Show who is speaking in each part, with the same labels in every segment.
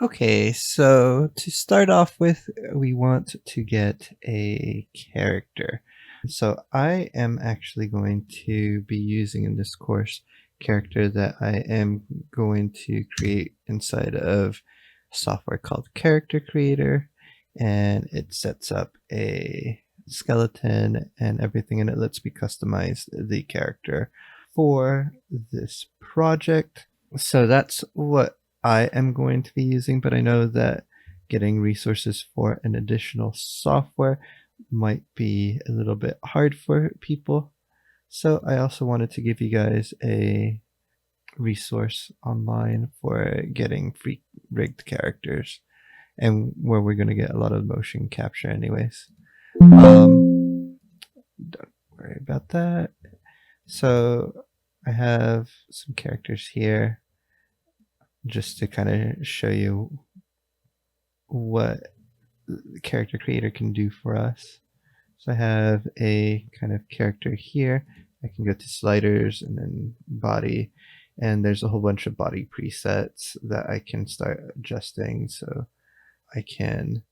Speaker 1: Okay, so to start off with, we want to get a character. So I am actually going to be using in this course character that I am going to create inside of software called Character Creator, and it sets up a skeleton and everything, and it lets me customize the character for this project. So that's what I am going to be using, but I know that getting resources for an additional software might be a little bit hard for people. So I also wanted to give you guys a resource online for getting free rigged characters and where we're going to get a lot of motion capture anyways. Don't worry about that. So I have some characters here just to kind of show you what the character creator can do for us. So I have a kind of character here. I can go to sliders and then body, and there's a whole bunch of body presets that I can start adjusting, so I can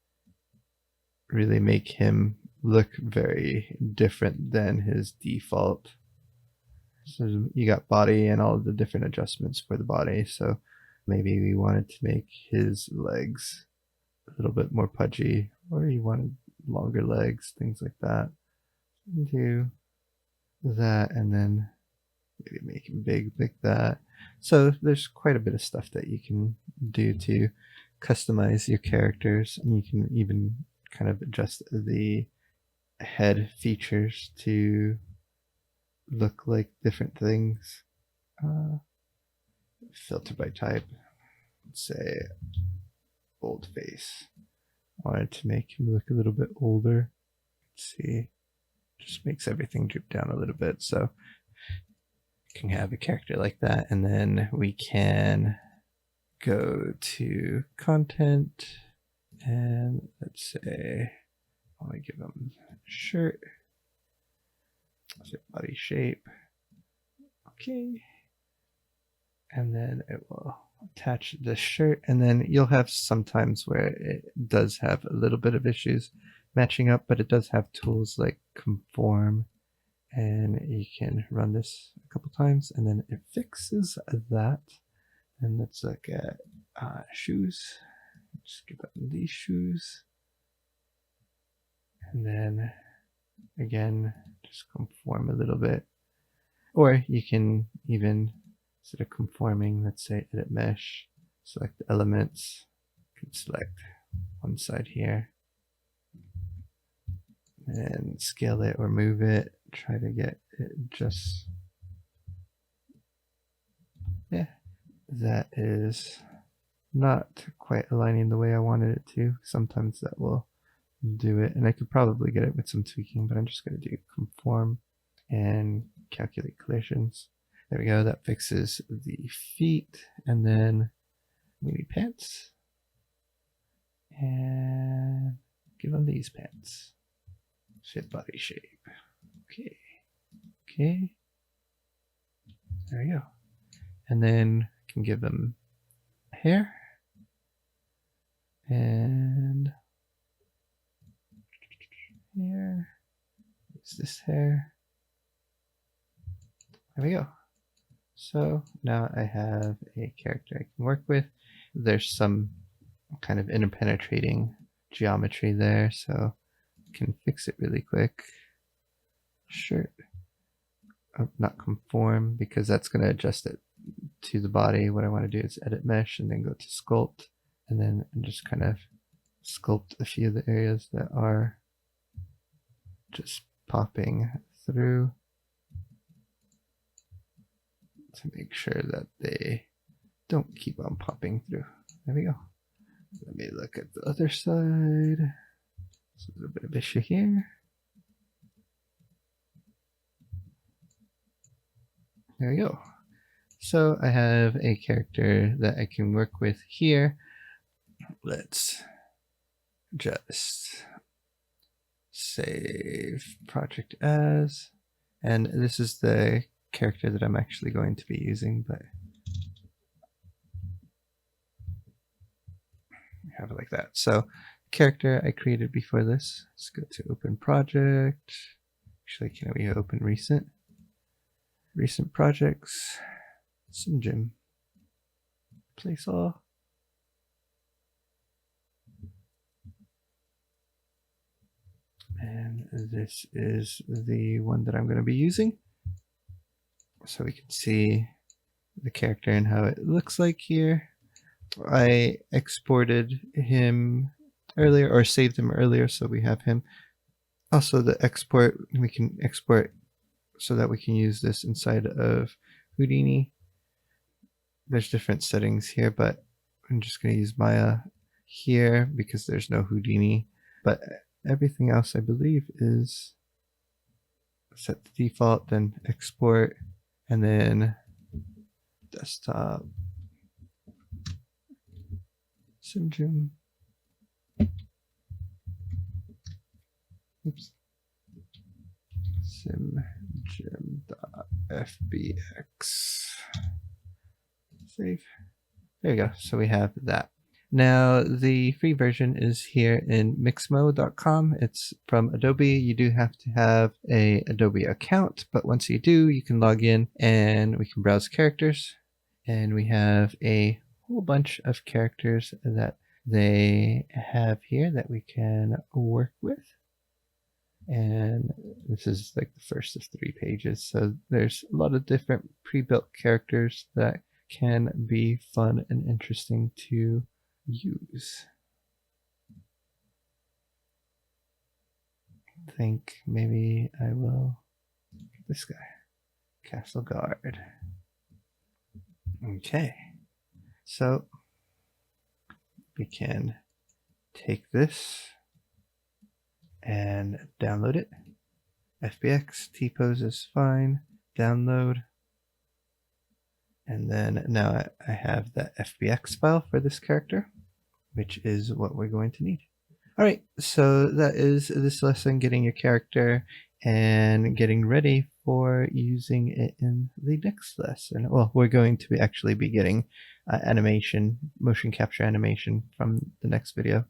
Speaker 1: really make him look very different than his default. So you got body and all of the different adjustments for the body. So maybe we wanted to make his legs a little bit more pudgy, or you wanted longer legs, things like that. Do that, and then maybe make him big like that. So there's quite a bit of stuff that you can do to customize your characters, and you can even kind of adjust the head features to look like different things. Filter by type, let's say old face. Wanted to make him look a little bit older. Let's see, just makes everything drip down a little bit, so you can have a character like that. And then we can go to content, and let's say I want to give him a shirt. Body shape. Okay. And then it will attach this shirt, and then you'll have sometimes where it does have a little bit of issues matching up, but it does have tools like conform, and you can run this a couple times and then it fixes that. And let's look at shoes. Just give them these shoes, and then again just conform a little bit, or you can even, instead of conforming, let's say edit mesh, select the elements, you can select one side here and scale it or move it, try to get it just, yeah, that is not quite aligning the way I wanted it to. Sometimes that will do it, and I could probably get it with some tweaking, but I'm just going to do conform and calculate collisions. There we go, that fixes the feet. And then we need pants, and give them these pants. Fit body shape. Okay, there we go. And then I can give them hair, and here is this hair. There we go. So now I have a character I can work with. There's some kind of interpenetrating geometry there, so I can fix it really quick. Shirt, not conform, because that's going to adjust it to the body. What I want to do is edit mesh and then go to sculpt, and then just kind of sculpt a few of the areas that are just popping through to make sure that they don't keep on popping through. There we go. Let me look at the other side. There's a little bit of issue here. There we go. So I have a character that I can work with here. Let's just save project as, and this is the character that I'm actually going to be using, but have it like that. So character I created before this. Let's go to open project. Actually, can we open recent projects? Sim Gym. Place all. And this is the one that I'm going to be using. So we can see the character and how it looks like here. I exported him earlier, or saved him earlier, so we have him. Also the export, we can export so that we can use this inside of Houdini. There's different settings here, but I'm just going to use Maya here because there's no Houdini. But everything else I believe is set the default, then export, and then desktop, SimGym. Oops. SimGym.fbx. Save. There you go. So we have that. Now the free version is here in Mixamo.com. It's from Adobe. You do have to have a Adobe account, but once you do, you can log in and we can browse characters. And we have a whole bunch of characters that they have here that we can work with. And this is like the first of 3 pages. So there's a lot of different pre-built characters that can be fun and interesting to use. I think maybe I will get this guy, Castle Guard. Okay, so we can take this and download it. FBX, T-pose is fine, download. And then now I have the FBX file for this character, which is what we're going to need. All right, so that is this lesson, getting your character and getting ready for using it in the next lesson. Well, we're going to actually be getting animation, motion capture animation from the next video.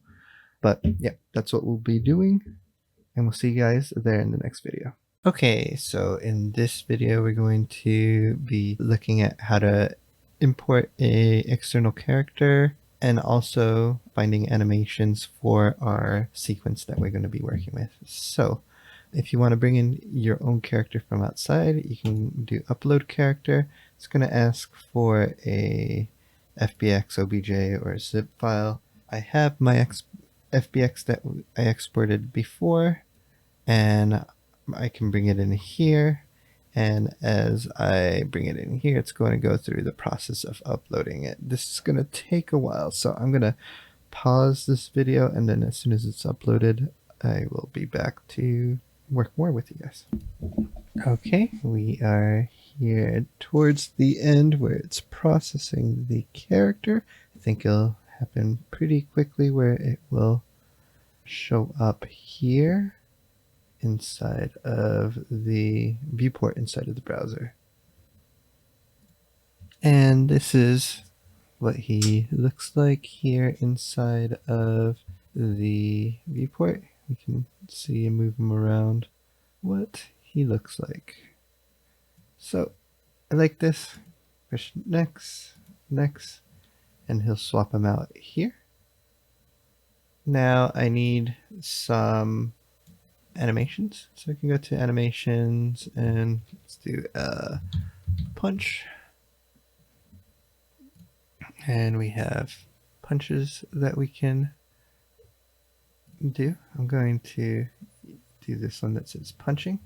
Speaker 1: But yeah, that's what we'll be doing. And we'll see you guys there in the next video. Okay, so in this video, we're going to be looking at how to import a external character and also finding animations for our sequence that we're going to be working with. So if you want to bring in your own character from outside, you can do upload character. It's going to ask for a FBX, OBJ, or a zip file. I have my FBX that I exported before, and I can bring it in here, and as I bring it in here, it's going to go through the process of uploading it. This is going to take a while, so I'm going to pause this video, and then as soon as it's uploaded, I will be back to work more with you guys. Okay, we are here towards the end where it's processing the character. I think it'll happen pretty quickly where it will show up here inside of the viewport inside of the browser. And this is what he looks like here inside of the viewport. We can see and move him around what he looks like. So I like this. Push next, next, and he'll swap him out here. Now I need some animations, so I can go to animations and let's do a punch, and we have punches that we can do. I'm going to do this one that says punching,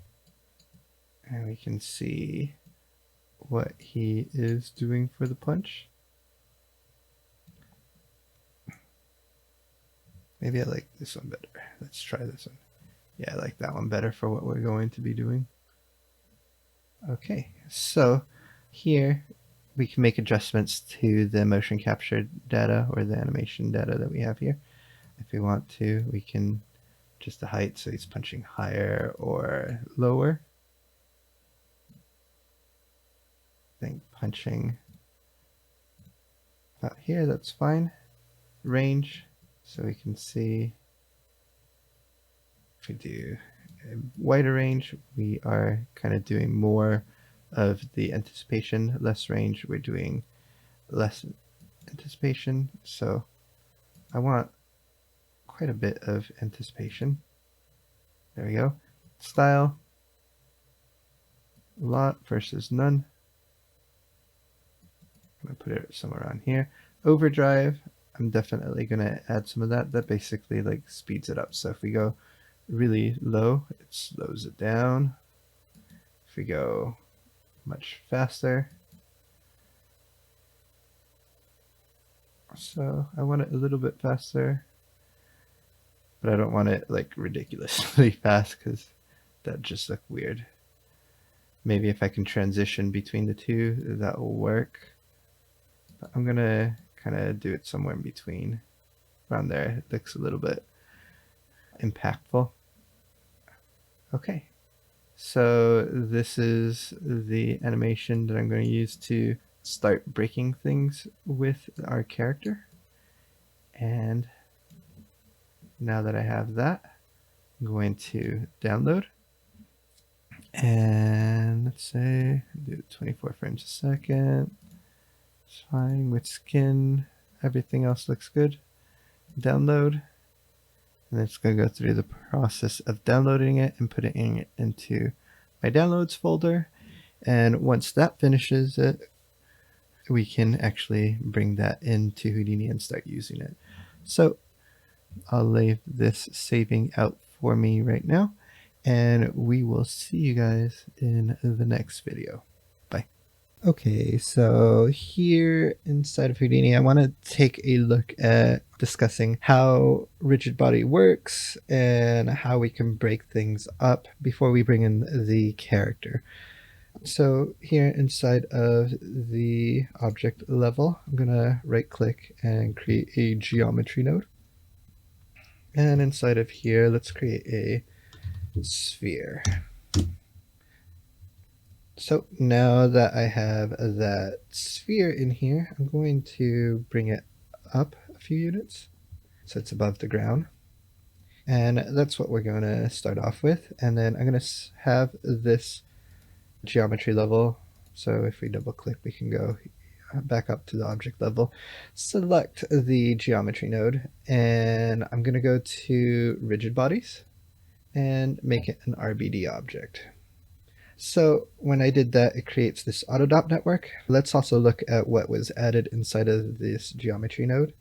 Speaker 1: and we can see what he is doing for the punch. Maybe I like this one better. Let's try this one. Yeah, I like that one better for what we're going to be doing. Okay, so here we can make adjustments to the motion capture data or the animation data that we have here. If we want to, we can adjust the height so he's punching higher or lower. I think punching about here, that's fine. Range, So we can see if we do a wider range, we are kind of doing more of the anticipation. Less range, we're doing less anticipation. So I want quite a bit of anticipation. There we go. Style, a lot versus none. I'm going to put it somewhere on here. Overdrive, I'm definitely going to add some of that. That basically like speeds it up. So if we go really low, it slows it down. If we go much faster, so I want it a little bit faster, but I don't want it like ridiculously fast because that just look weird. Maybe if I can transition between the two, that will work. But I'm gonna kind of do it somewhere in between. Around there, it looks a little bit impactful. Okay, so this is the animation that I'm going to use to start breaking things with our character. And now that I have that, I'm going to download. And let's say do 24 frames a second. It's fine with skin. Everything else looks good. Download. And it's going to go through the process of downloading it and putting it into my downloads folder. And once that finishes it, we can actually bring that into Houdini and start using it. So I'll leave this saving out for me right now, and we will see you guys in the next video. Bye. Okay, so here inside of Houdini, I want to take a look at discussing how rigid body works and how we can break things up before we bring in the character. So here inside of the object level, I'm going to right click and create a geometry node. And inside of here, let's create a sphere. So now that I have that sphere in here, I'm going to bring it up a few units so it's above the ground. And that's what we're going to start off with. And then I'm going to have this geometry level. So if we double click, we can go back up to the object level, select the geometry node, and I'm going to go to rigid bodies and make it an RBD object. So when I did that, it creates this Autodop network. Let's also look at what was added inside of this geometry node.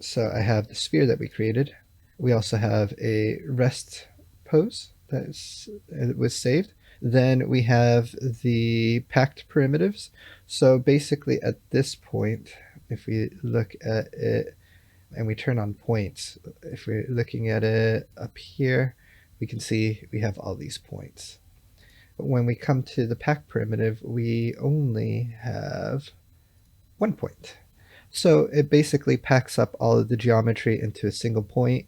Speaker 1: So I have the sphere that we created. We also have a rest pose that was saved. Then we have the packed primitives. So basically at this point, if we look at it and we turn on points, if we're looking at it up here, we can see we have all these points. But when we come to the pack primitive, we only have 1 point. So it basically packs up all of the geometry into a single point,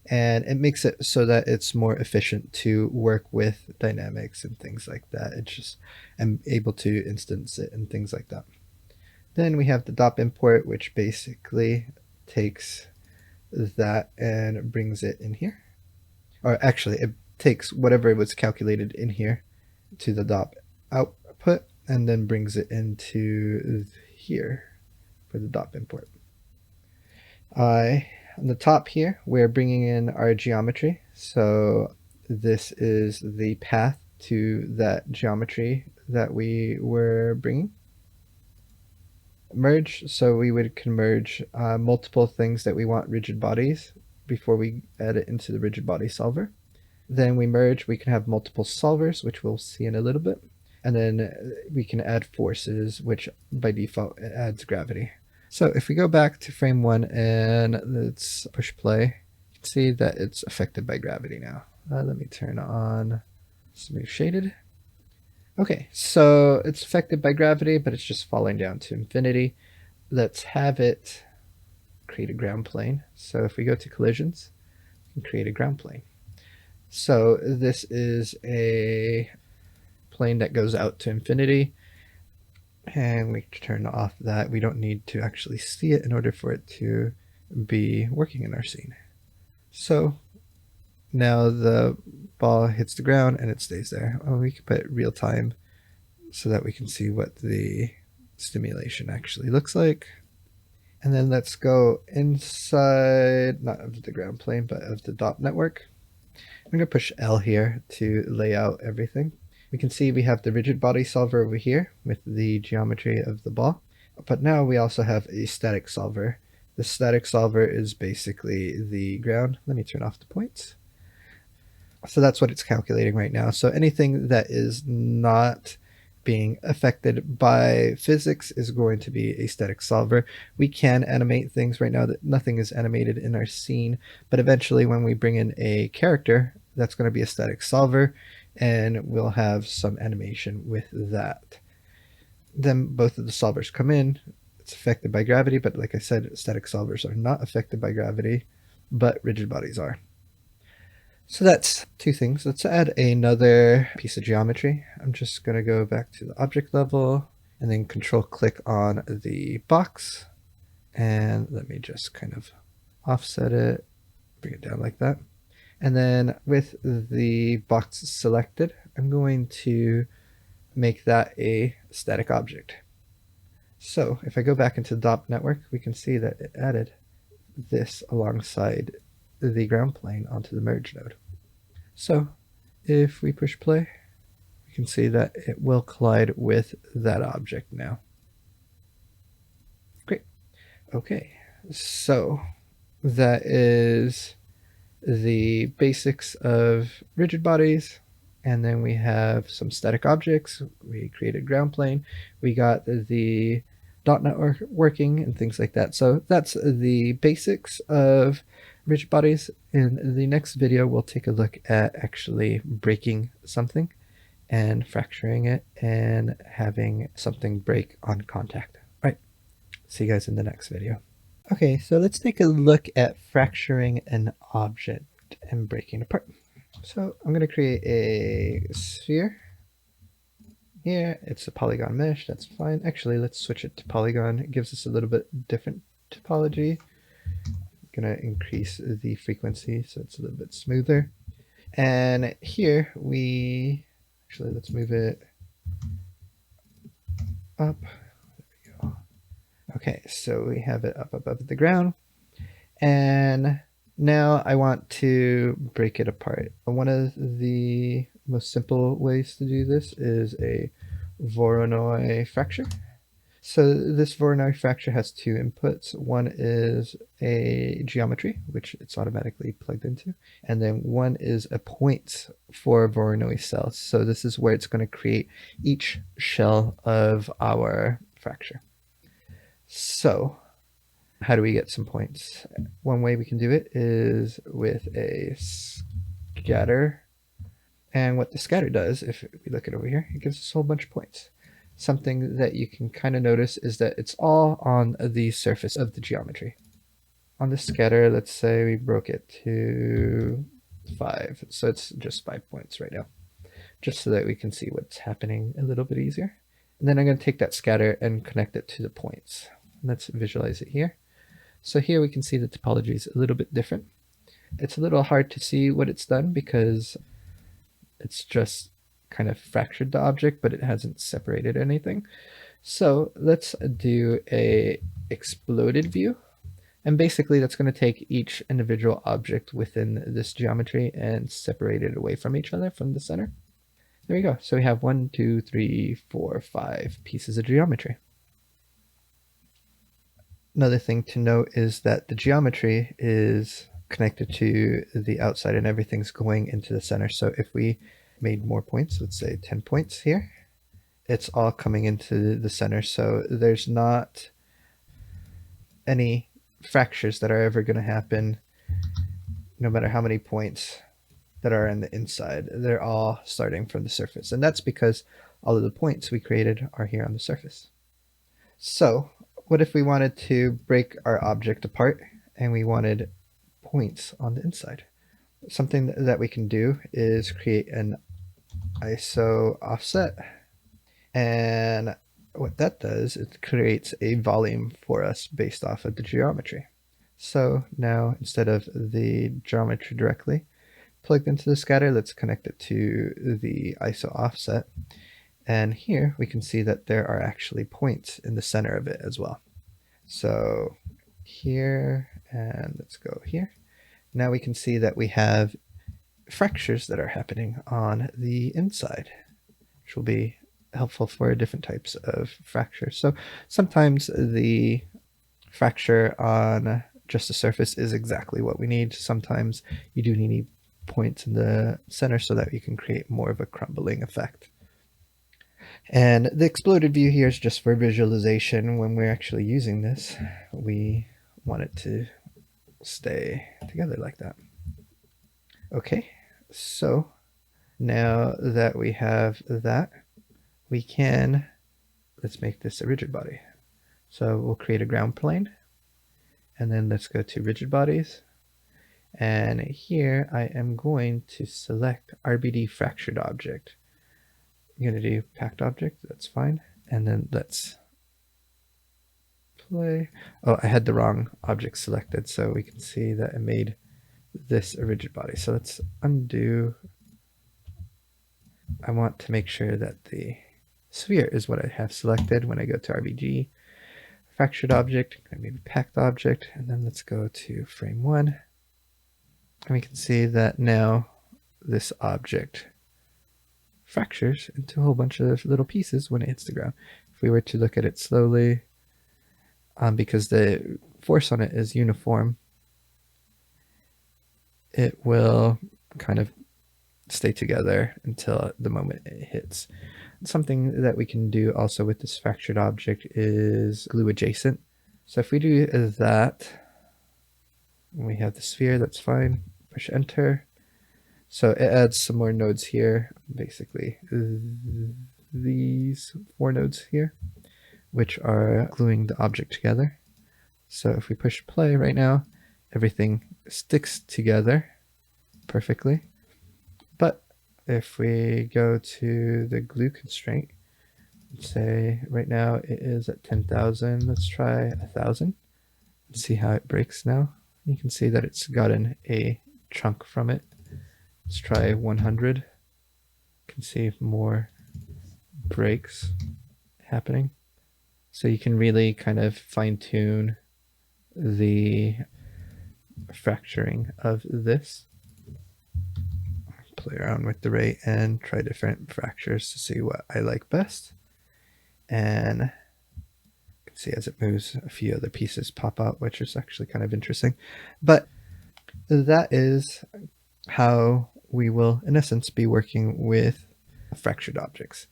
Speaker 1: and it makes it so that it's more efficient to work with dynamics and things like that. It's just, I'm able to instance it and things like that. Then we have the DOP import, which basically takes that and brings it in here. Or actually, it takes whatever was calculated in here to the DOP output and then brings it into here for the DOP import. On the top here, we're bringing in our geometry. So this is the path to that geometry that we were bringing. Merge, so we would converge multiple things that we want rigid bodies before we add it into the rigid body solver. Then we merge, we can have multiple solvers, which we'll see in a little bit. And then we can add forces, which by default adds gravity. So if we go back to frame 1 and let's push play, you can see that it's affected by gravity now. Let me turn on smooth shaded. Okay, so it's affected by gravity, but it's just falling down to infinity. Let's have it create a ground plane. So if we go to collisions, we can create a ground plane. So this is a plane that goes out to infinity, and we turn off that. We don't need to actually see it in order for it to be working in our scene. So now the ball hits the ground and it stays there. We can put real time so that we can see what the stimulation actually looks like. And then let's go inside, not of the ground plane, but of the dot network. I'm going to push L here to lay out everything. We can see we have the rigid body solver over here with the geometry of the ball. But now we also have a static solver. The static solver is basically the ground. Let me turn off the points. So that's what it's calculating right now. So anything that is not being affected by physics is going to be a static solver. We can animate things right now that nothing is animated in our scene, but eventually when we bring in a character, that's going to be a static solver, and we'll have some animation with that. Then both of the solvers come in. It's affected by gravity, but like I said, static solvers are not affected by gravity, but rigid bodies are. So that's two things. Let's add another piece of geometry. I'm just going to go back to the object level and then control click on the box. And let me just kind of offset it, bring it down like that. And then with the box selected, I'm going to make that a static object. So if I go back into the dot network, we can see that it added this alongside the ground plane onto the merge node. So if we push play, we can see that it will collide with that object now. Great. Okay, so that is the basics of rigid bodies. And then we have some static objects. We created ground plane. We got the dot network working and things like that. So that's the basics of rigid bodies. In the next video, we'll take a look at actually breaking something and fracturing it and having something break on contact. All right, see you guys in the next video. Okay, so let's take a look at fracturing an object and breaking apart. So I'm going to create a sphere. Here, it's a polygon mesh, that's fine. Actually, let's switch it to polygon. It gives us a little bit different topology. I'm going to increase the frequency so it's a little bit smoother. And here actually, let's move it up. There we go. Okay, so we have it up above the ground. And now I want to break it apart. One of the most simple ways to do this is a Voronoi fracture. So this Voronoi fracture has two inputs. One is a geometry, which it's automatically plugged into, and then one is a point for Voronoi cells. So this is where it's going to create each shell of our fracture. So how do we get some points? One way we can do it is with a scatter. And what the scatter does, if we look at it over here, it gives us a whole bunch of points. Something that you can kind of notice is that it's all on the surface of the geometry. On the scatter, let's say we broke it to 5. So it's just 5 points right now, just so that we can see what's happening a little bit easier. And then I'm going to take that scatter and connect it to the points. Let's visualize it here. So here we can see the topology is a little bit different. It's a little hard to see what it's done because it's just kind of fractured the object, but it hasn't separated anything. So let's do a exploded view. And basically that's going to take each individual object within this geometry and separate it away from each other from the center. There we go. So we have 1, 2, 3, 4, 5 pieces of geometry. Another thing to note is that the geometry is connected to the outside and everything's going into the center. So if we made more points, let's say 10 points here, it's all coming into the center. So there's not any fractures that are ever going to happen no matter how many points that are in the inside. They're all starting from the surface. And that's because all of the points we created are here on the surface. So what if we wanted to break our object apart and we wanted points on the inside? Something that we can do is create an ISO offset. And what that does, it creates a volume for us based off of the geometry. So now instead of the geometry directly plugged into the scatter, let's connect it to the ISO offset. And here we can see that there are actually points in the center of it as well. So here, and let's go here. Now we can see that we have fractures that are happening on the inside, which will be helpful for different types of fractures. So sometimes the fracture on just the surface is exactly what we need. Sometimes you do need points in the center so that you can create more of a crumbling effect. And the exploded view here is just for visualization. When we're actually using this, we want it to stay together like that. Okay, so now that we have that, we can, let's make this a rigid body. So we'll create a ground plane, and then let's go to rigid bodies. And here I am going to select RBD fractured object. I'm going to do packed object, that's fine. And then let's play. Oh, I had the wrong object selected, so we can see that it made this a rigid body. So let's undo. I want to make sure that the sphere is what I have selected when I go to RBG. Fractured object, maybe packed object, and then let's go to frame 1. And we can see that now this object fractures into a whole bunch of little pieces when it hits the ground. If we were to look at it slowly, because the force on it is uniform, it will kind of stay together until the moment it hits. Something that we can do also with this fractured object is glue adjacent. So if we do that, we have the sphere, that's fine. Push enter. So it adds some more nodes here, basically these 4 nodes here, which are gluing the object together. So if we push play right now, everything sticks together perfectly. But if we go to the glue constraint, say right now it is at 10,000, let's try 1,000 and see how it breaks now. You can see that it's gotten a chunk from it. Let's try 100. You can see more breaks happening. So you can really kind of fine tune the fracturing of this. Play around with the rate and try different fractures to see what I like best. And you can see as it moves, a few other pieces pop out, which is actually kind of interesting. But that is how we will, in essence, be working with fractured objects.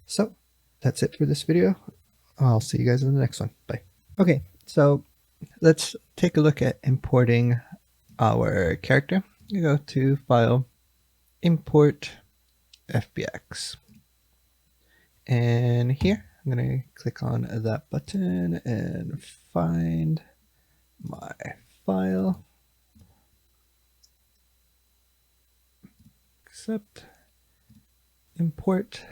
Speaker 1: So that's it for this video. I'll see you guys in the next one. Bye. Okay, so let's take a look at importing our character. You go to File, Import FBX. And here, I'm going to click on that button and find my file. Accept, import,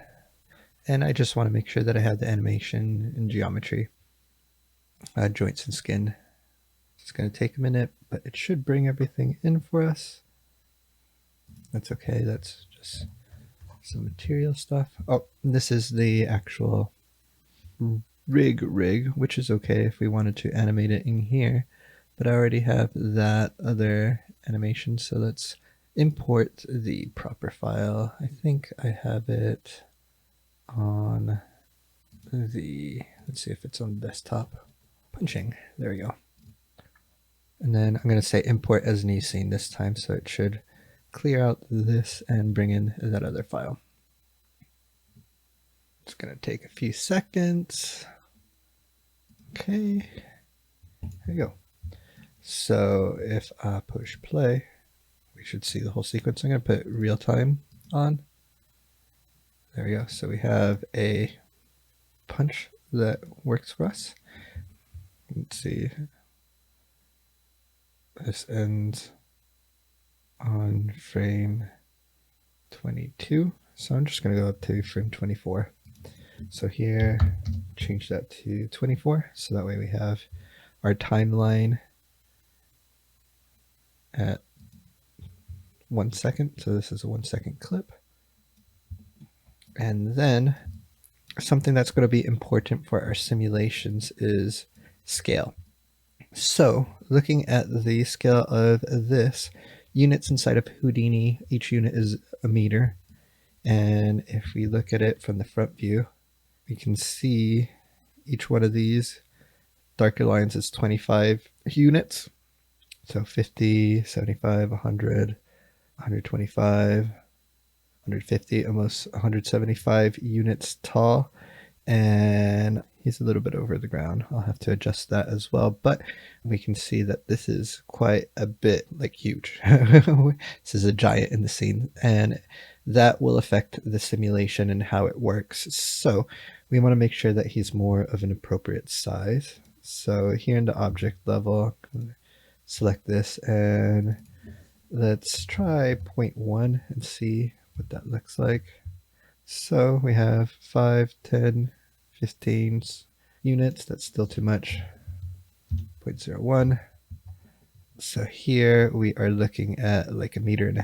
Speaker 1: and I just want to make sure that I have the animation and geometry, joints and skin. It's going to take a minute, but it should bring everything in for us. That's okay, that's just some material stuff. Oh, this is the actual rig, which is okay if we wanted to animate it in here, but I already have that other animation, so let's import the proper file. I think I have it on the, let's see if it's on desktop. Punching, there we go. And then I'm going to say import as new scene this time, so it should clear out this and bring in that other file. It's going to take a few seconds. Okay, there we go. So if I push play, we should see the whole sequence. I'm going to put real time on. There we go. So we have a punch that works for us. Let's see. This ends on frame 22. So I'm just going to go up to frame 24. So here, change that to 24. So that way we have our timeline at 1 second. So this is a 1 second clip. And then something that's going to be important for our simulations is scale. So looking at the scale of this, units inside of Houdini, each unit is a meter. And if we look at it from the front view, we can see each one of these darker lines is 25 units. So 50, 75, 100, 125, 150, almost 175 units tall. And he's a little bit over the ground. I'll have to adjust that as well. But we can see that this is quite a bit like huge. This is a giant in the scene, and that will affect the simulation and how it works. So we want to make sure that he's more of an appropriate size. So here in the object level, select this and let's try 0.1 and see what that looks like. So we have 5, 10, 15 units. That's still too much. 0.01. So here we are looking at like 1.5 meters.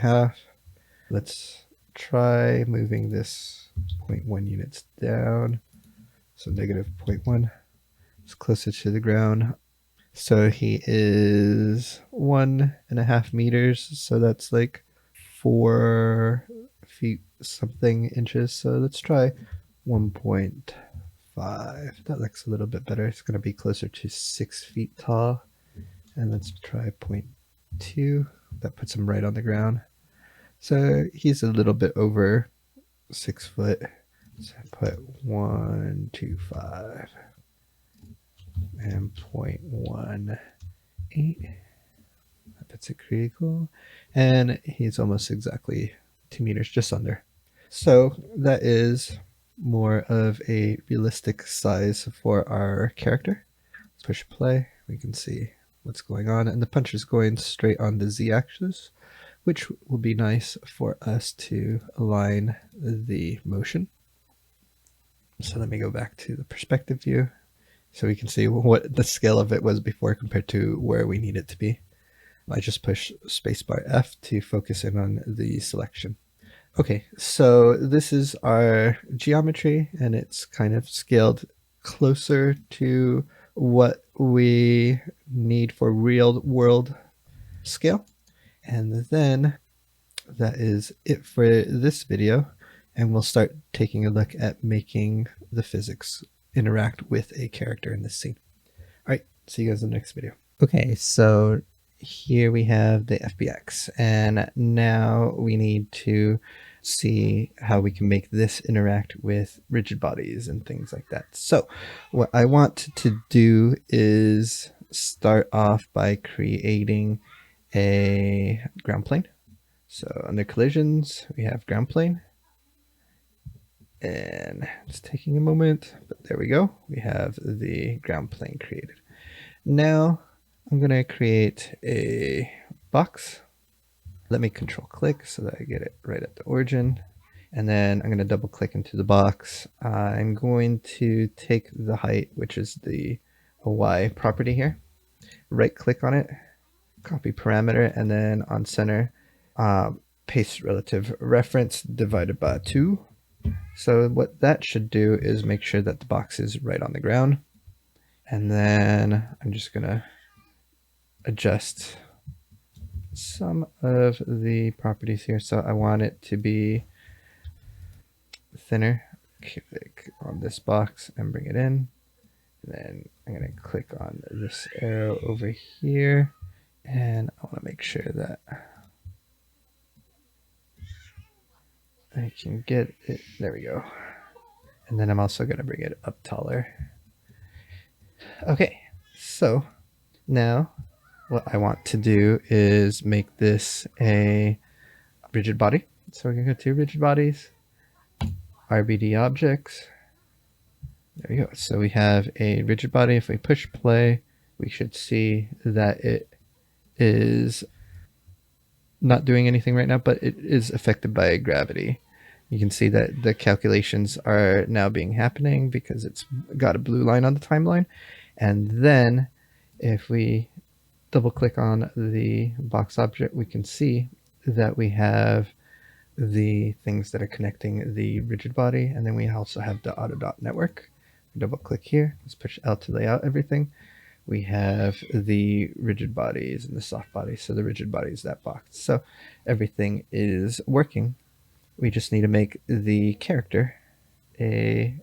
Speaker 1: Let's try moving this 0.1 units down. So negative 0.1. It's closer to the ground. So he is 1.5 meters. So that's like 4 feet something inches. So let's try 1.5. That looks a little bit better. It's going to be closer to 6 feet tall. And let's try 0.2. That puts him right on the ground. So he's a little bit over 6 foot. So I put 125 and 0.18. That puts it pretty cool. And he's almost exactly 2 meters, just under. So that is more of a realistic size for our character. Let's push play. We can see what's going on. And the punch is going straight on the Z-axis, which will be nice for us to align the motion. So let me go back to the perspective view so we can see what the scale of it was before compared to where we need it to be. I just push spacebar F to focus in on the selection. Okay, so this is our geometry, and it's kind of scaled closer to what we need for real world scale. And then that is it for this video, and we'll start taking a look at making the physics interact with a character in this scene. All right, see you guys in the next video. Okay, so here we have the FBX, and now we need to see how we can make this interact with rigid bodies and things like that. So what I want to do is start off by creating a ground plane. So under collisions, we have ground plane. And it's taking a moment, but there we go. We have the ground plane created. Now I'm going to create a box. Let me control click so that I get it right at the origin. And then I'm going to double click into the box. I'm going to take the height, which is the Y property here. Right click on it, copy parameter, and then on center, paste relative reference divided by 2. So what that should do is make sure that the box is right on the ground. And then I'm just going to adjust some of the properties here. So I want it to be thinner. Click on this box and bring it in. And then I'm going to click on this arrow over here. And I want to make sure that I can get it. There we go. And then I'm also going to bring it up taller. Okay, so now what I want to do is make this a rigid body. So we're going to go to rigid bodies, RBD objects. There we go. So we have a rigid body. If we push play, we should see that it is not doing anything right now, but it is affected by gravity. You can see that the calculations are now being happening because it's got a blue line on the timeline. And then if we double click on the box object, we can see that we have the things that are connecting the rigid body, and then we also have the auto.network. Double click here, let's push L to lay out everything. We have the rigid bodies and the soft bodies. So the rigid body is that box. So everything is working. We just need to make the character a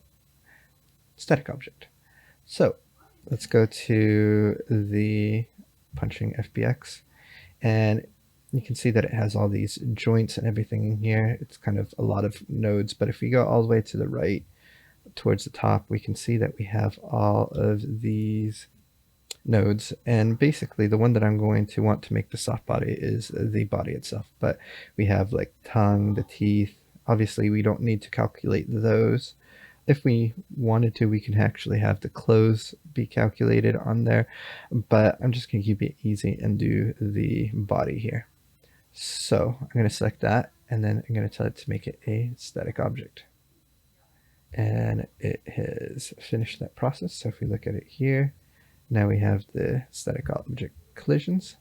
Speaker 1: static object. So let's go to the punching FBX, and you can see that it has all these joints and everything in here. It's kind of a lot of nodes, but if we go all the way to the right towards the top, we can see that we have all of these nodes, and basically the one that I'm going to want to make the soft body is the body itself. But we have like tongue, the teeth. Obviously we don't need to calculate those. If we wanted to, we can actually have the clothes be calculated on there, but I'm just going to keep it easy and do the body here. So I'm going to select that, and then I'm going to tell it to make it a static object. And it has finished that process. So if we look at it here, now we have the static object collisions.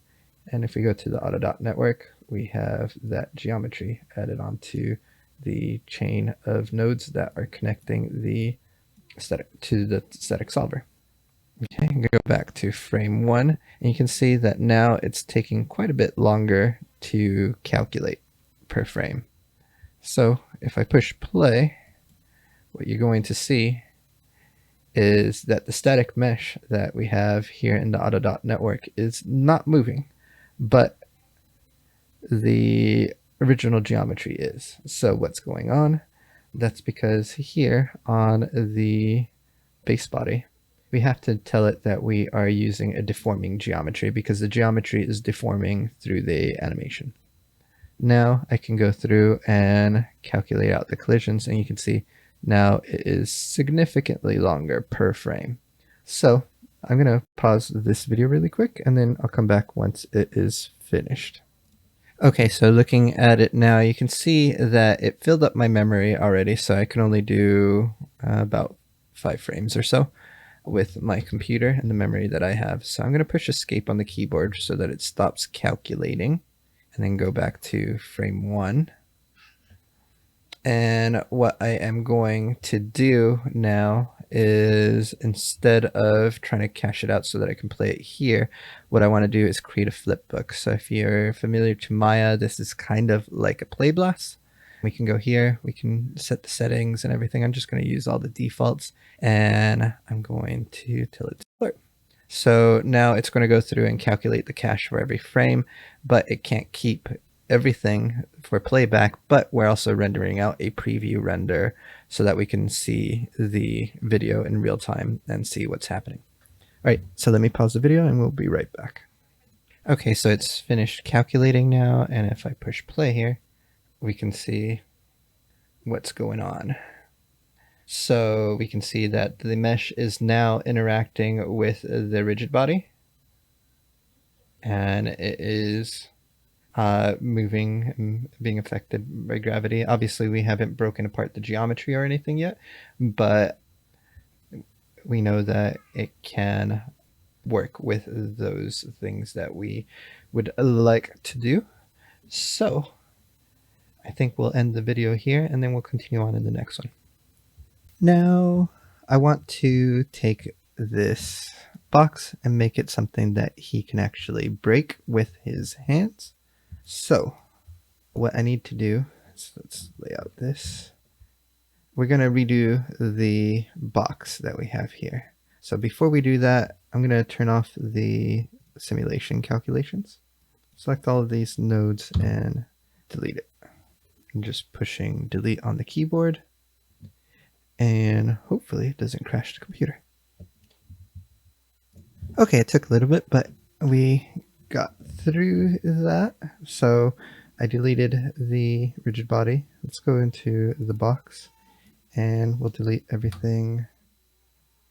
Speaker 1: And if we go to the auto.network, we have that geometry added onto the chain of nodes that are connecting the static to the static solver. Okay, I'm going to go back to frame 1, and you can see that now it's taking quite a bit longer to calculate per frame. So if I push play, what you're going to see is that the static mesh that we have here in the auto.network is not moving, but the original geometry is. So what's going on? That's because here on the base body, we have to tell it that we are using a deforming geometry because the geometry is deforming through the animation. Now I can go through and calculate out the collisions, and you can see now it is significantly longer per frame. So I'm going to pause this video really quick, and then I'll come back once it is finished. Okay, so looking at it now, you can see that it filled up my memory already, so I can only do about 5 frames or so with my computer and the memory that I have. So I'm going to push escape on the keyboard so that it stops calculating, and then go back to frame 1. And what I am going to do now is, instead of trying to cache it out so that I can play it here, what I want to do is create a flipbook. So if you're familiar to Maya, this is kind of like a play blast. We can go here, we can set the settings and everything. I'm just going to use all the defaults, and I'm going to tell it to start. So now it's going to go through and calculate the cache for every frame, but it can't keep everything for playback, but we're also rendering out a preview render so that we can see the video in real time and see what's happening. All right, so let me pause the video and we'll be right back. Okay, so it's finished calculating now, and if I push play here, we can see what's going on. So we can see that the mesh is now interacting with the rigid body, and it is moving and being affected by gravity. Obviously, we haven't broken apart the geometry or anything yet, but we know that it can work with those things that we would like to do. So I think we'll end the video here, and then we'll continue on in the next one. Now I want to take this box and make it something that he can actually break with his hands. So what I need to do is, let's lay out this. We're going to redo the box that we have here. So before we do that, I'm going to turn off the simulation calculations. Select all of these nodes and delete it. I'm just pushing delete on the keyboard, and hopefully it doesn't crash the computer. Okay, it took a little bit, but we got through that. So I deleted the rigid body. Let's go into the box, and we'll delete everything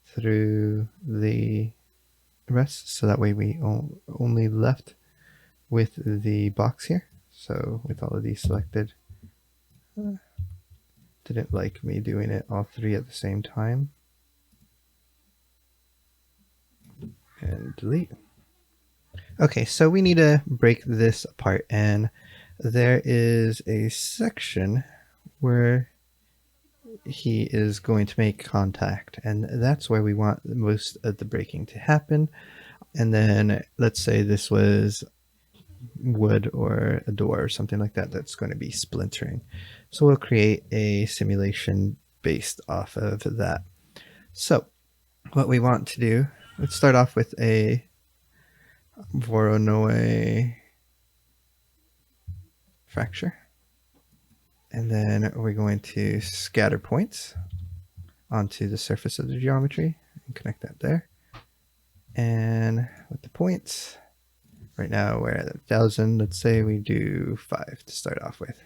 Speaker 1: through the rest, so that way we only left with the box here. So with all of these selected, didn't like me doing it all 3 at the same time. And delete. Okay, so we need to break this apart, and there is a section where he is going to make contact, and that's where we want most of the breaking to happen. And then let's say this was wood or a door or something like that that's going to be splintering. So we'll create a simulation based off of that. So what we want to do, let's start off with a Voronoi fracture. And then we're going to scatter points onto the surface of the geometry and connect that there. And with the points, right now we're at 1,000. Let's say we do 5 to start off with.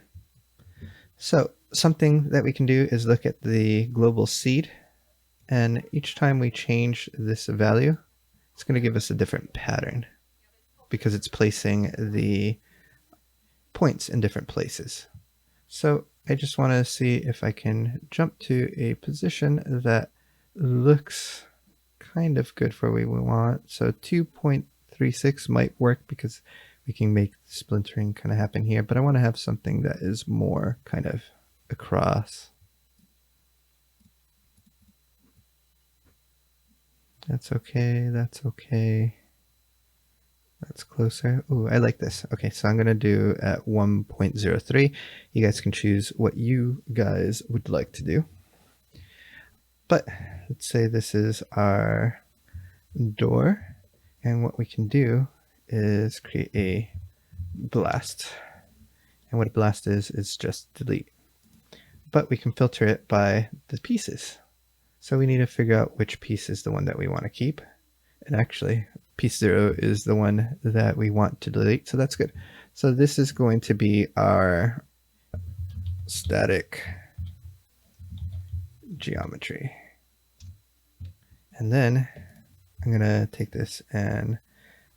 Speaker 1: So something that we can do is look at the global seed, and each time we change this value, it's going to give us a different pattern because it's placing the points in different places. So I just want to see if I can jump to a position that looks kind of good for what we want. So 2.36 might work because we can make splintering kind of happen here, but I want to have something that is more kind of across. That's okay, that's okay. That's closer. Ooh, I like this. Okay, so I'm going to do at 1.03. You guys can choose what you guys would like to do. But let's say this is our door. And what we can do is create a blast. And what a blast is just delete. But we can filter it by the pieces. So we need to figure out which piece is the one that we want to keep. And actually, piece 0 is the one that we want to delete, so that's good. So this is going to be our static geometry. And then I'm going to take this and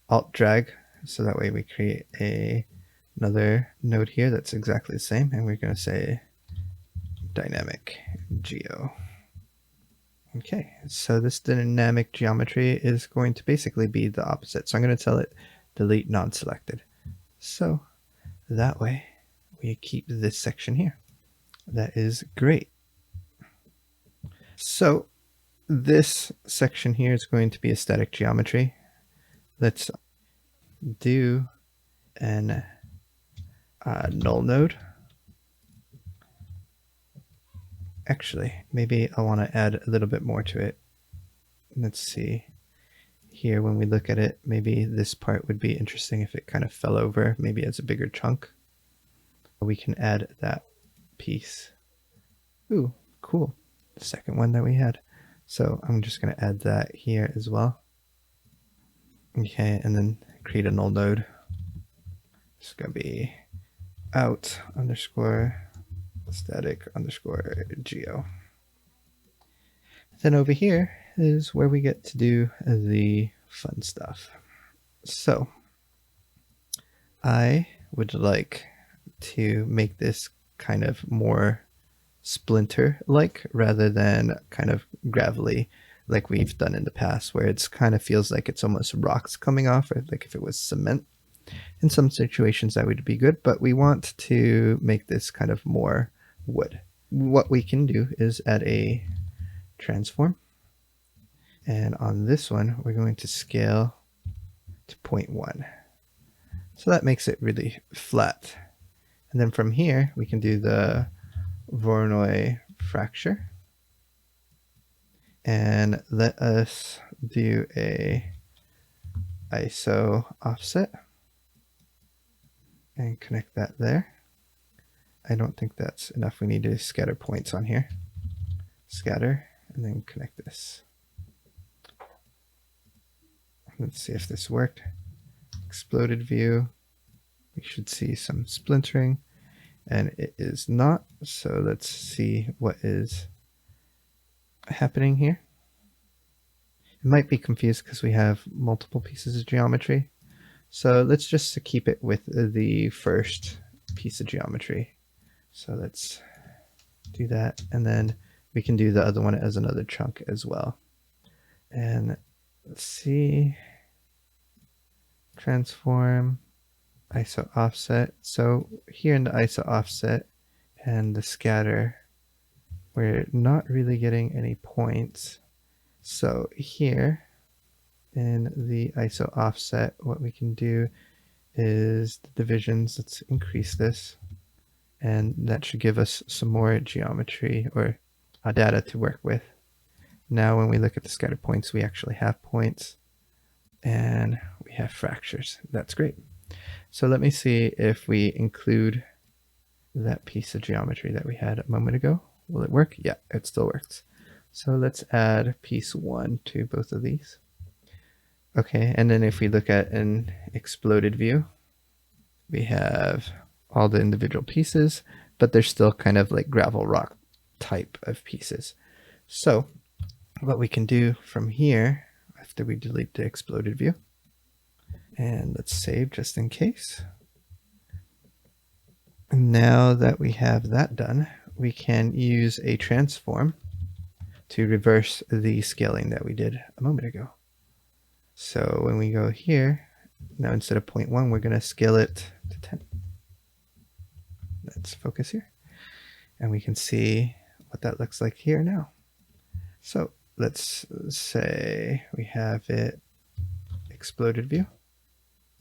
Speaker 1: alt drag, so that way we create another node here that's exactly the same, and we're going to say dynamic geo. Okay, so this dynamic geometry is going to basically be the opposite. So I'm going to tell it delete non-selected. So that way we keep this section here. That is great. So this section here is going to be a static geometry. Let's do an null node. Actually, maybe I want to add a little bit more to it. Let's see. Here, when we look at it, maybe this part would be interesting if it kind of fell over, maybe as a bigger chunk. We can add that piece. Ooh, cool. The second one that we had. So I'm just going to add that here as well. Okay, and then create a null node. It's going to be out underscore static underscore geo. Then over here is where we get to do the fun stuff. So I would like to make this kind of more splinter-like rather than kind of gravelly like we've done in the past, where it's kind of feels like it's almost rocks coming off, or like if it was cement. In some situations that would be good, but we want to make this kind of more wood. What we can do is add a transform, and on this one we're going to scale to 0.1, so that makes it really flat. And then from here we can do the Voronoi fracture, and let us do a ISO offset and connect that there. I don't think that's enough. We need to scatter points on here. Scatter, and then connect this. Let's see if this worked. Exploded view. We should see some splintering, and it is not. So let's see what is happening here. It might be confused because we have multiple pieces of geometry. So let's just keep it with the first piece of geometry. So let's do that, and then we can do the other one as another chunk as well. And let's see. transform, ISO offset. So here in the ISO offset and the scatter, we're not really getting any points. So here in the ISO offset, what we can do is the divisions. Let's increase this, and that should give us some more geometry or data to work with. Now when we look at the scatter points, we actually have points and we have fractures. That's great. So let me see if we include that piece of geometry that we had a moment ago. Will it work? Yeah, it still works. So let's add piece 1 to both of these. Okay, and then if we look at an exploded view, we have all the individual pieces, but they're still kind of like gravel rock type of pieces. So what we can do from here, after we delete the exploded view, and let's save just in case. Now that we have that done, we can use a transform to reverse the scaling that we did a moment ago. So when we go here, now instead of 0.1, we're going to scale it to 10. Let's focus here. And we can see what that looks like here now. So let's say we have it exploded view.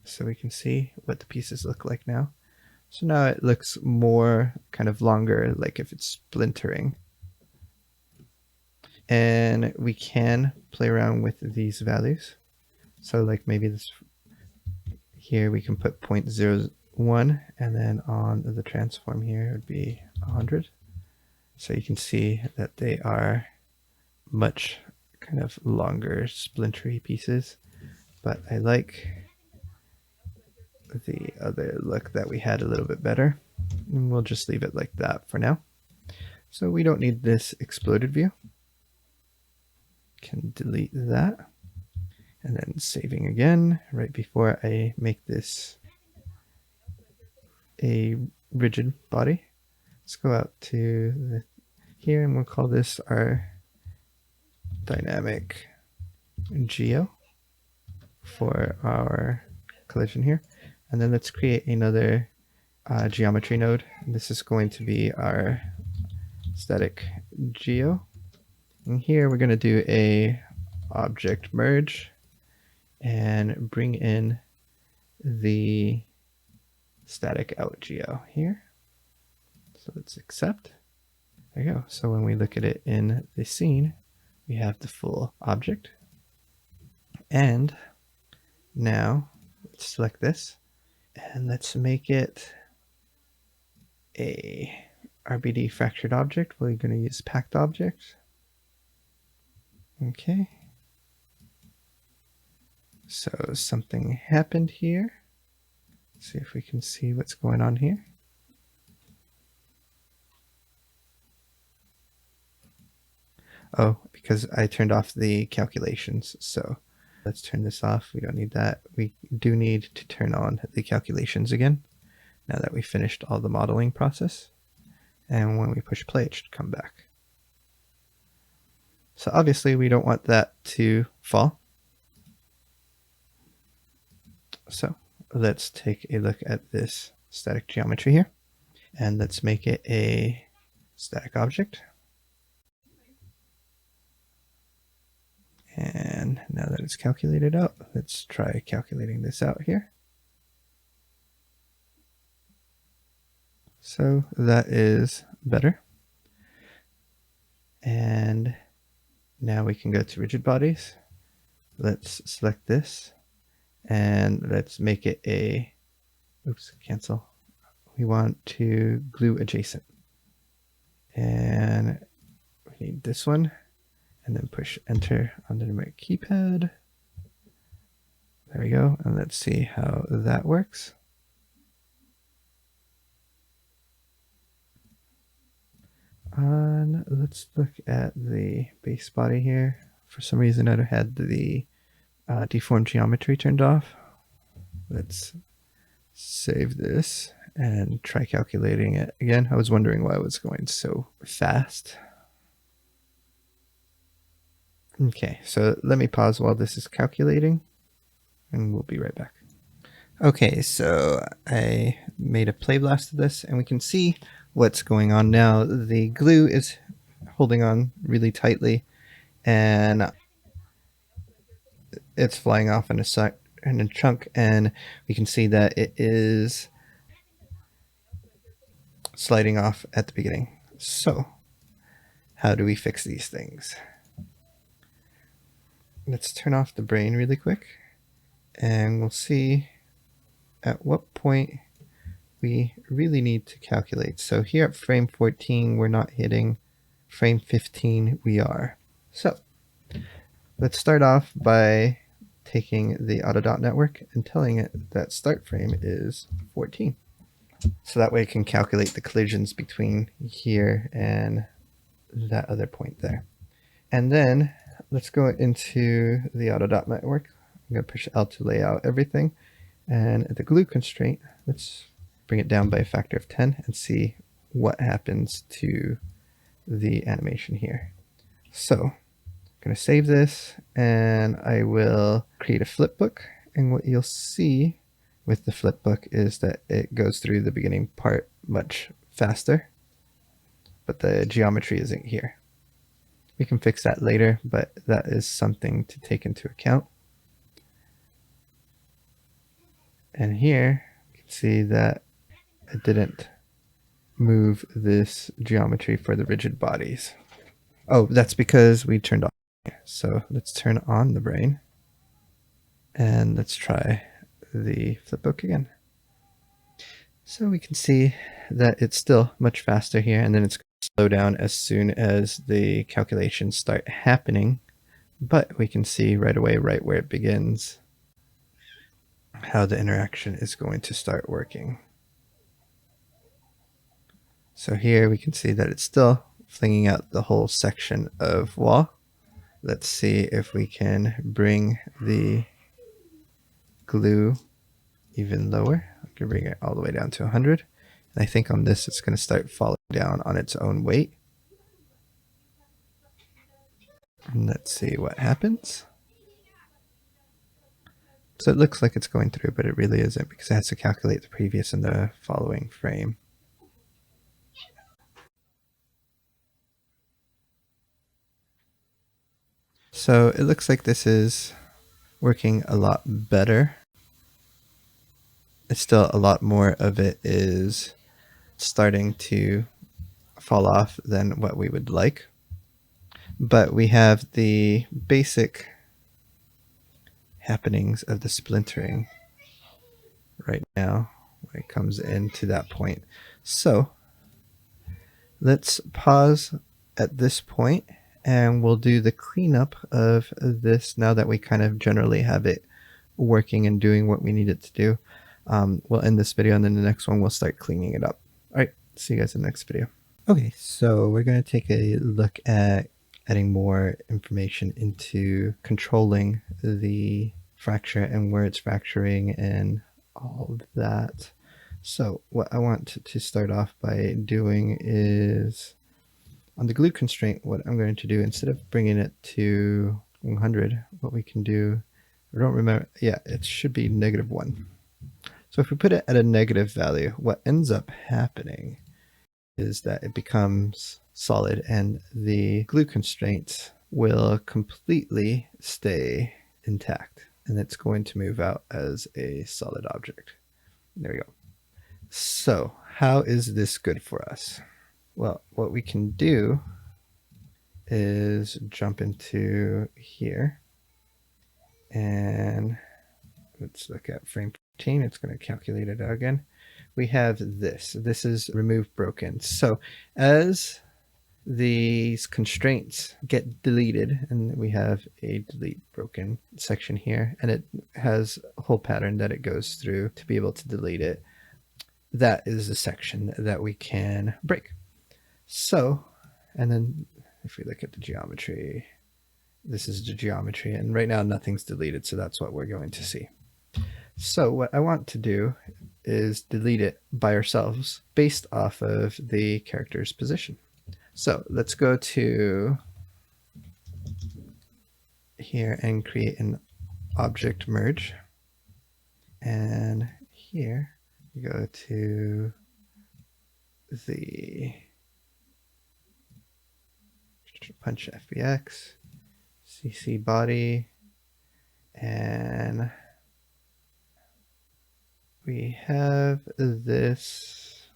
Speaker 1: So we can see what the pieces look like now. So now it looks more kind of longer, like if it's splintering. And we can play around with these values. So like maybe this here we can put 0.01, and then on the transform here it would be 100. So you can see that they are much kind of longer splintery pieces, but I like the other look that we had a little bit better, and we'll just leave it like that for now. So we don't need this exploded view. Can delete that, and then saving again right before I make this a rigid body. Let's go out to here, and we'll call this our dynamic geo for our collision here. And then let's create another geometry node. This is going to be our static geo. And here we're going to do a object merge and bring in the static out geo here. So let's accept. There you go. So when we look at it in the scene, we have the full object. And now let's select this and let's make it a RBD fractured object. We're going to use packed object. Okay. So something happened here. Let's see if we can see what's going on here. Oh, because I turned off the calculations. So let's turn this off. We don't need that. We do need to turn on the calculations again now that we finished all the modeling process. And when we push play, it should come back. So obviously we don't want that to fall. So let's take a look at this static geometry here, and let's make it a static object. And now that it's calculated out, let's try calculating this out here. So that is better. And now we can go to rigid bodies. Let's select this and let's make it a, oops, cancel. We want to glue adjacent. And we need this one. And then push enter under my keypad. There we go. And let's see how that works. And let's look at the base body here. For some reason, I had the deformed geometry turned off. Let's save this and try calculating it again. I was wondering why it was going so fast. Okay, so let me pause while this is calculating, and we'll be right back. Okay, so I made a play blast of this, and we can see what's going on now. The glue is holding on really tightly, and it's flying off in a chunk, and we can see that it is sliding off at the beginning. So how do we fix these things? Let's turn off the brain really quick, and we'll see at what point we really need to calculate. So here at frame 14, we're not hitting. Frame 15, we are. So let's start off by taking the auto.network and telling it that start frame is 14. So that way it can calculate the collisions between here and that other point there. And then let's go into the auto.network. I'm going to push L to lay out everything. And at the glue constraint, let's bring it down by a factor of 10 and see what happens to the animation here. So I'm going to save this, and I will create a flipbook. And what you'll see with the flipbook is that it goes through the beginning part much faster, but the geometry isn't here. We can fix that later, but that is something to take into account. And here you can see that it didn't move this geometry for the rigid bodies. Oh, that's because we turned off. So let's turn on the brain, and let's try the flipbook again. So we can see that it's still much faster here, and then it's going to slow down as soon as the calculations start happening. But we can see right away, right where it begins, how the interaction is going to start working. So here we can see that it's still flinging out the whole section of wall. Let's see if we can bring the glue even lower. I can bring it all the way down to 100. And I think on this, it's going to start falling down on its own weight. And let's see what happens. So it looks like it's going through, but it really isn't, because it has to calculate the previous and the following frame. So it looks like this is working a lot better. It's still a lot more of it is starting to fall off than what we would like. But we have the basic happenings of the splintering right now when it comes into that point. So let's pause at this point, and we'll do the cleanup of this now that we kind of generally have it working and doing what we need it to do. We'll end this video, and then the next one we'll start cleaning it up. All right, see you guys in the next video. Okay, so we're going to take a look at adding more information into controlling the fracture and where it's fracturing and all of that. So what I want to start off by doing is, on the glue constraint, what I'm going to do, instead of bringing it to 100, what we can do, I don't remember, yeah, it should be -1. So if we put it at a negative value, what ends up happening is that it becomes solid, and the glue constraints will completely stay intact, and it's going to move out as a solid object. There we go. So how is this good for us? Well, what we can do is jump into here, and let's look at frame 14. It's going to calculate it out again. We have this. This is remove broken. So as these constraints get deleted, and we have a delete broken section here, and it has a whole pattern that it goes through to be able to delete it. That is the section that we can break. So, and then if we look at the geometry, this is the geometry, and right now nothing's deleted, so that's what we're going to see. So what I want to do is delete it by ourselves based off of the character's position. So let's go to here and create an object merge. And here we go to the punch FBX, CC body, and we have this,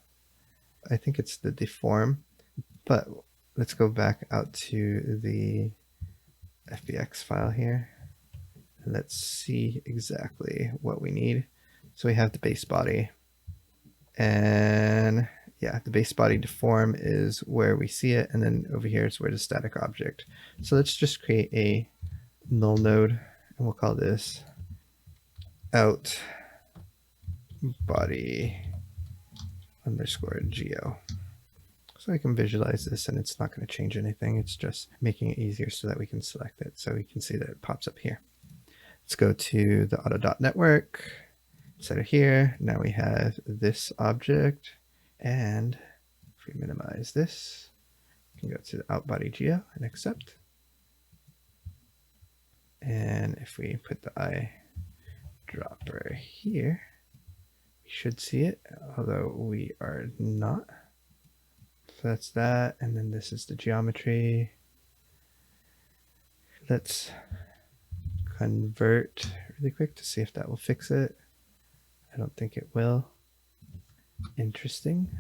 Speaker 1: I think it's the deform, but let's go back out to the FBX file here. And let's see exactly what we need. So we have the base body, and yeah, the base body deform is where we see it, and then over here is where the static object. So let's just create a null node, and we'll call this out body underscore geo. So I can visualize this, and it's not going to change anything. It's just making it easier so that we can select it. So we can see that it pops up here. Let's go to the auto.network, set it here. Now we have this object, and if we minimize this, we can go to the out body geo and accept. And if we put the eyedropper here, we should see it, although we are not. So that's that, and then this is the geometry. Let's convert really quick to see if that will fix it. I don't think it will. Interesting.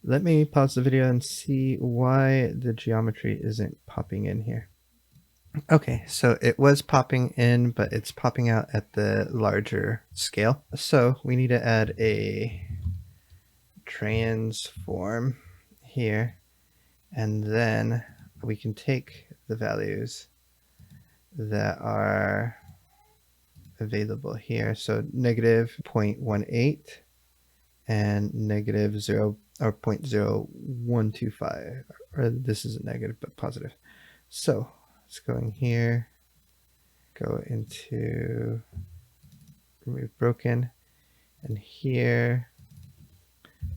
Speaker 1: Let me pause the video and see why the geometry isn't popping in here. Okay, so it was popping in, but it's popping out at the larger scale. So we need to add a transform here, and then we can take the values that are available here. So negative 0.18 and negative 0 or 0.0125, or this is a negative but positive. So let's go in here, go into remove broken, and here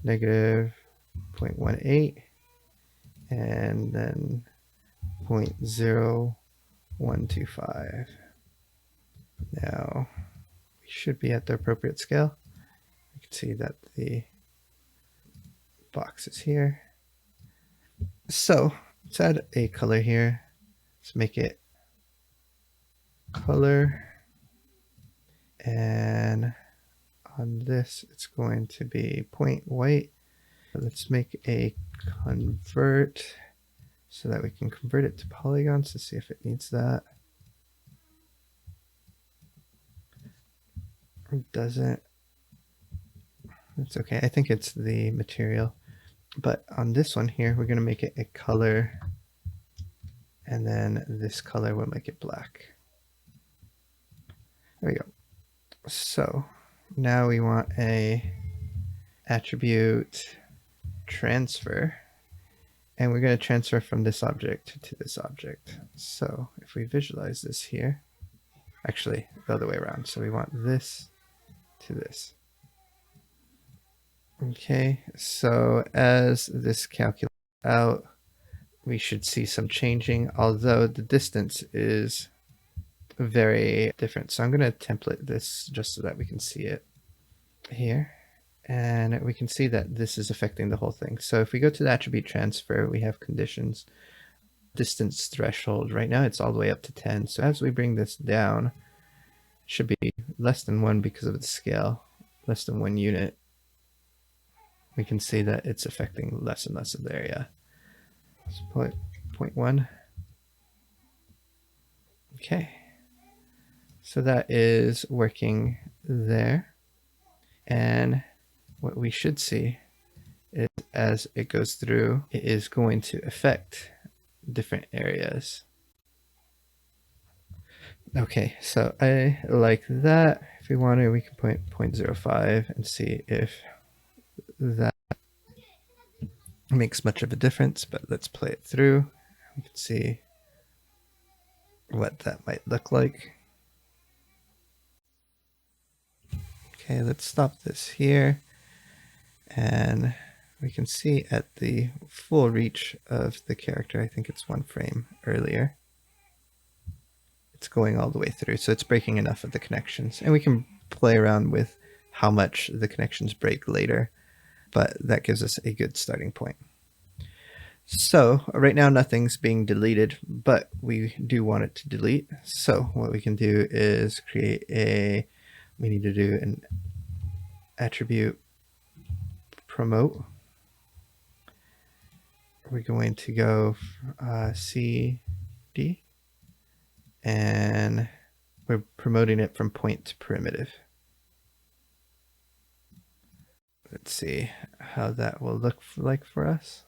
Speaker 1: negative 0.18 and then 0.0125. Now we should be at the appropriate scale. You can see that the box is here. So let's add a color here. Let's make it color, and on this it's going to be point white. Let's make a convert so that we can convert it to polygons to see if it needs that. It doesn't. It's okay. I think it's the material. But on this one here, we're going to make it a color, and then this color will make it black. There we go. So now we want a attribute transfer, and we're going to transfer from this object to this object. So if we visualize this here, actually the other way around. So we want this to this. Okay, so as this calculates out, we should see some changing, although the distance is very different. So I'm going to template this just so that we can see it here. And we can see that this is affecting the whole thing. So if we go to the attribute transfer, we have conditions. Distance threshold, right now it's all the way up to 10. So as we bring this down, it should be less than 1 because of the scale, less than 1 unit. We can see that it's affecting less and less of the area. So 0.1. Okay. So that is working there. And what we should see is as it goes through, it is going to affect different areas. Okay, so I like that. If we want to, we can put 0.05 and see if that makes much of a difference, but let's play it through. We can see what that might look like. Okay, let's stop this here, and we can see at the full reach of the character, I think it's 1 frame earlier, it's going all the way through, so it's breaking enough of the connections, and we can play around with how much the connections break later, but that gives us a good starting point. So right now nothing's being deleted, but we do want it to delete. So what we can do is we need to do an attribute promote. We're going to go CD, and we're promoting it from point to primitive. Let's see how that will look like for us.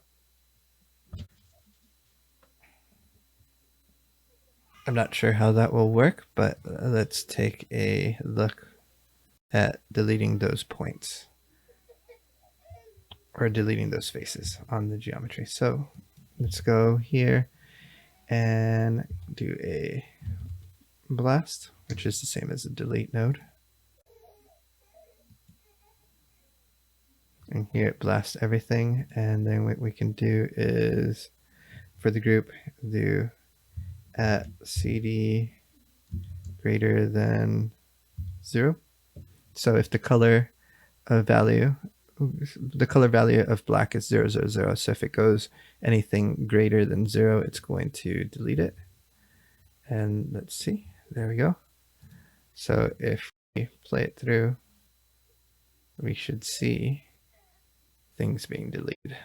Speaker 1: I'm not sure how that will work, but let's take a look at deleting those points, or deleting those faces on the geometry. So let's go here and do a blast, which is the same as a delete node. And here it blasts everything. And then what we can do is, for the group, do at CD greater than 0. So if the color value of black is 0, 0, 0. So if it goes anything greater than 0, it's going to delete it. And let's see, there we go. So if we play it through, we should see things being deleted.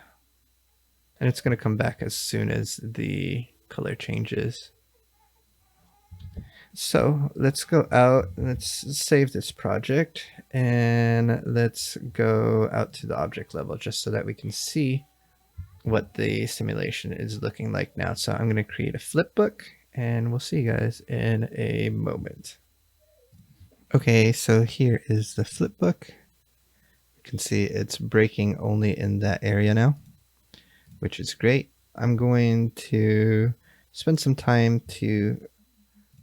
Speaker 1: And it's going to come back as soon as the color changes. So let's go out, let's save this project, and let's go out to the object level just so that we can see what the simulation is looking like now. So I'm going to create a flipbook, and we'll see you guys in a moment. Okay, so here is the flipbook. You can see it's breaking only in that area now, which is great. I'm going to spend some time to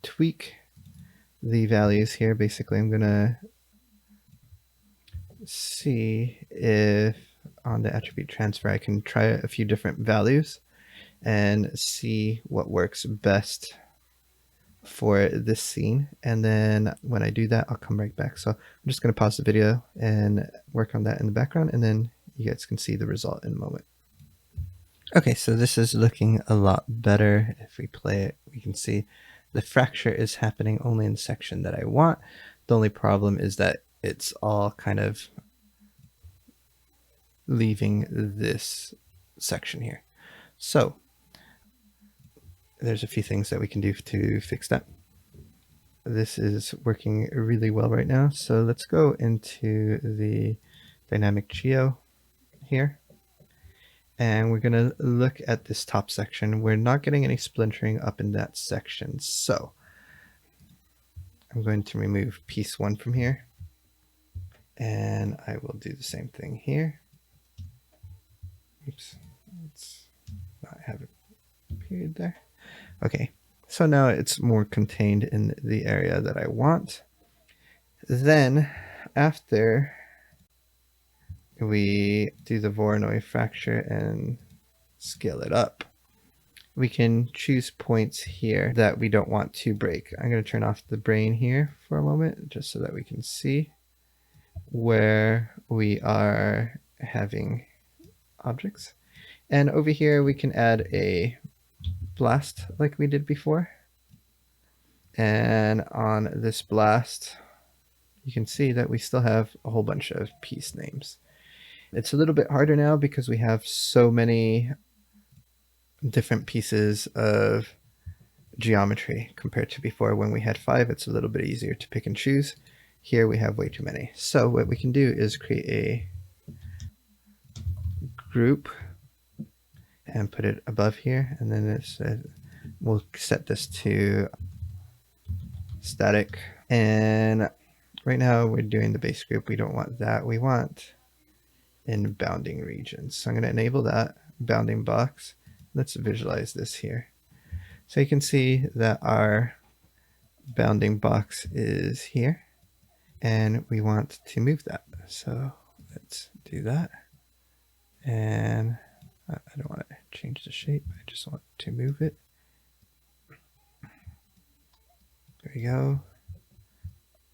Speaker 1: tweak the values here. Basically, I'm gonna see if on the attribute transfer I can try a few different values and see what works best for this scene. And then when I do that, I'll come right back. So I'm just gonna pause the video and work on that in the background, and then you guys can see the result in a moment. Okay, so this is looking a lot better. If we play it, we can see the fracture is happening only in the section that I want. The only problem is that it's all kind of leaving this section here. So there's a few things that we can do to fix that. This is working really well right now. So let's go into the dynamic geo here. And we're going to look at this top section. We're not getting any splintering up in that section. So I'm going to remove piece 1 from here. And I will do the same thing here. Oops, let's not have a period there. Okay, so now it's more contained in the area that I want. Then after we do the Voronoi fracture and scale it up, we can choose points here that we don't want to break. I'm going to turn off the brain here for a moment just so that we can see where we are having objects. And over here we can add a blast like we did before. And on this blast, you can see that we still have a whole bunch of piece names. It's a little bit harder now because we have so many different pieces of geometry compared to before. When we had 5, it's a little bit easier to pick and choose. Here we have way too many. So what we can do is create a group and put it above here, and then we'll set this to static. And right now we're doing the base group. We don't want that. We want in bounding regions. So I'm going to enable that bounding box. Let's visualize this here. So you can see that our bounding box is here, and we want to move that. So let's do that. And I don't want to change the shape. I just want to move it. There we go.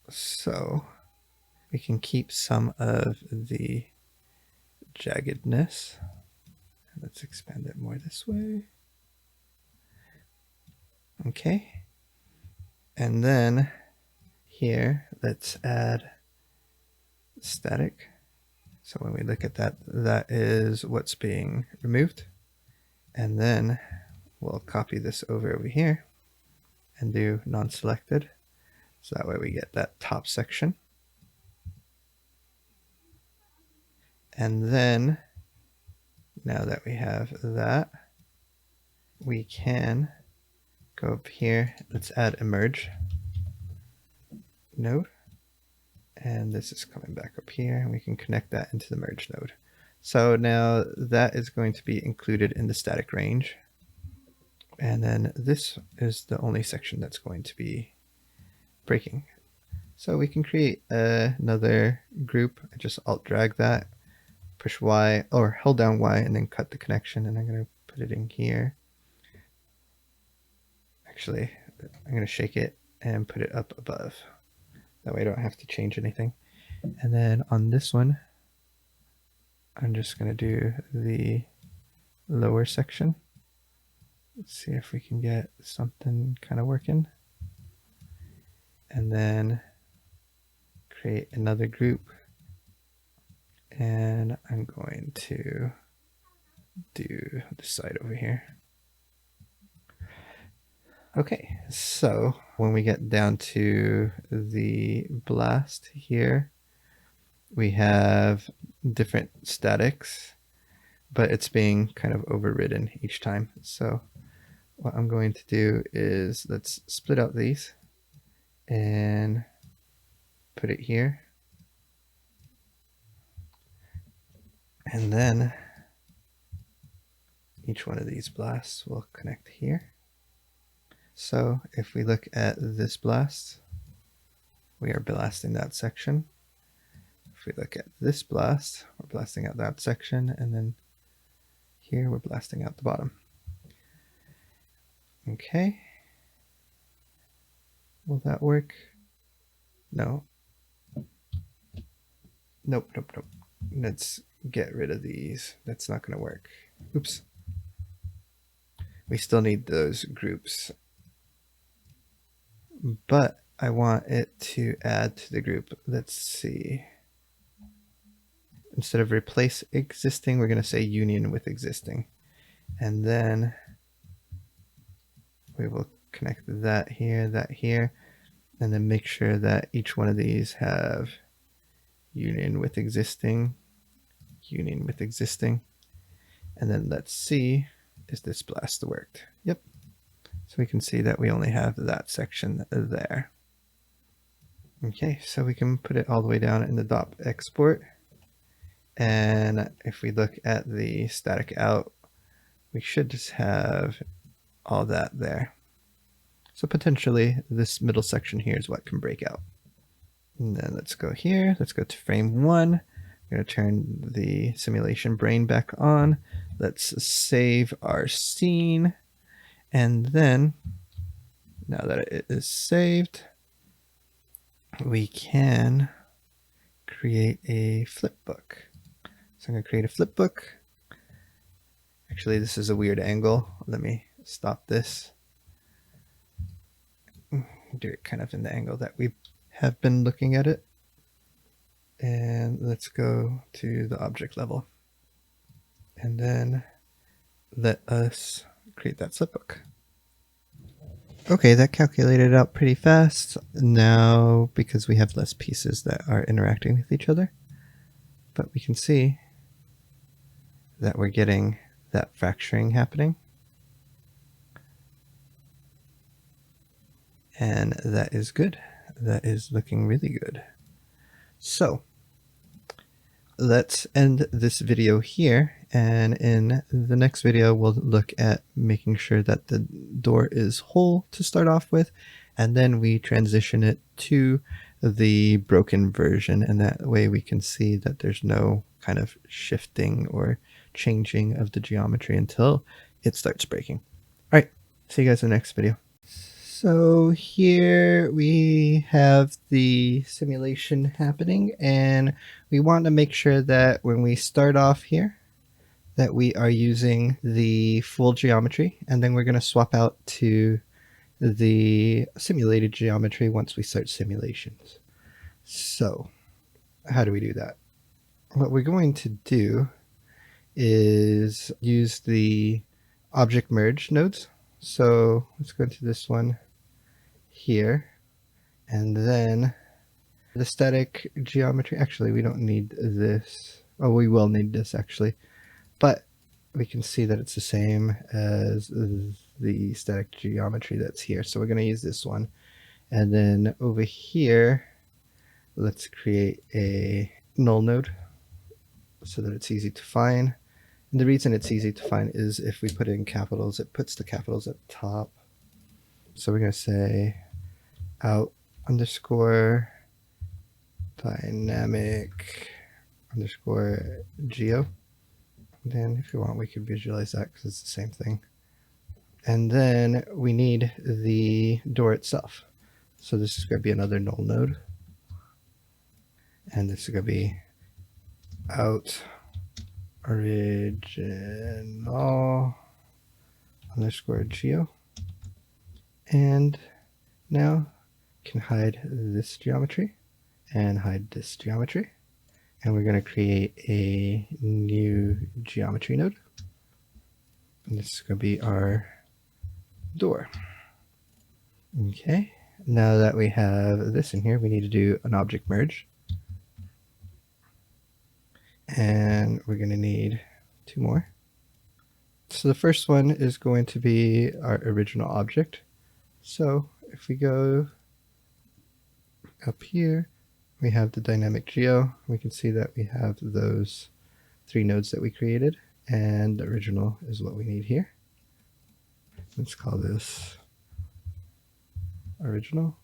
Speaker 1: So We can keep some of the jaggedness. Let's expand it more this way. Okay. And then here, let's add static. So when we look at that, that is what's being removed. And then we'll copy this over here and do non-selected. So that way we get that top section. And then now that we have that, we can go up here. Let's add a merge node. And this is coming back up here, and we can connect that into the merge node. So now that is going to be included in the static range. And then this is the only section that's going to be breaking. So we can create another group. I just alt drag that, push Y, or hold down Y and then cut the connection. And I'm going to put it in here. Actually, I'm going to shake it and put it up above. That way I don't have to change anything. And then on this one, I'm just going to do the lower section. Let's see if we can get something kind of working. And then create another group. And I'm going to do this side over here. Okay, so when we get down to the blast here, we have different statics, but it's being kind of overridden each time. So what I'm going to do is let's split out these and put it here. And then each one of these blasts will connect here. So if we look at this blast, we are blasting that section. If we look at this blast, we're blasting out that section, and then here we're blasting out the bottom. Okay. Will that work? No. Nope. Let's get rid of these. That's not going to work. Oops. We still need those groups. But I want it to add to the group. Let's see. Instead of replace existing, we're going to say union with existing. And then we will connect that here, and then make sure that each one of these have union with existing. And then let's see, is this blast worked? Yep. So we can see that we only have that section there. Okay, so we can put it all the way down in the dot export. And if we look at the static out, we should just have all that there. So potentially this middle section here is what can break out. And then let's go here. Let's go to frame 1. I'm going to turn the simulation brain back on. Let's save our scene. And then, now that it is saved, we can create a flipbook. So I'm going to create a flipbook. Actually, this is a weird angle. Let me stop this. Do it kind of in the angle that we have been looking at it. And let's go to the object level. And then let us create that flipbook. Okay, that calculated out pretty fast. Now, because we have less pieces that are interacting with each other, but we can see that we're getting that fracturing happening. And that is good. That is looking really good. So let's end this video here, and in the next video we'll look at making sure that the door is whole to start off with, and then we transition it to the broken version, and that way we can see that there's no kind of shifting or changing of the geometry until it starts breaking. All right, see you guys in the next video. So here we have the simulation happening, and we want to make sure that when we start off here that we are using the full geometry, and then we're going to swap out to the simulated geometry once we start simulations. So how do we do that? What we're going to do is use the object merge nodes. So let's go into this one here, and then the static geometry. Actually, we don't need this. Oh, we will need this actually, but we can see that it's the same as the static geometry that's here. So we're going to use this one. And then over here, let's create a null node so that it's easy to find. And the reason it's easy to find is if we put it in capitals, it puts the capitals at the top. So we're going to say out underscore dynamic underscore geo. Then if you want, we could visualize that because it's the same thing. And then we need the door itself. So this is going to be another null node. And this is going to be out original underscore geo. And now you can hide this geometry and hide this geometry. And we're going to create a new geometry node. And this is going to be our door. Okay, now that we have this in here, we need to do an object merge. And we're going to need two more. So the first one is going to be our original object. So if we go up here, we have the dynamic geo. We can see that we have those three nodes that we created, and the original is what we need here. Let's call this original.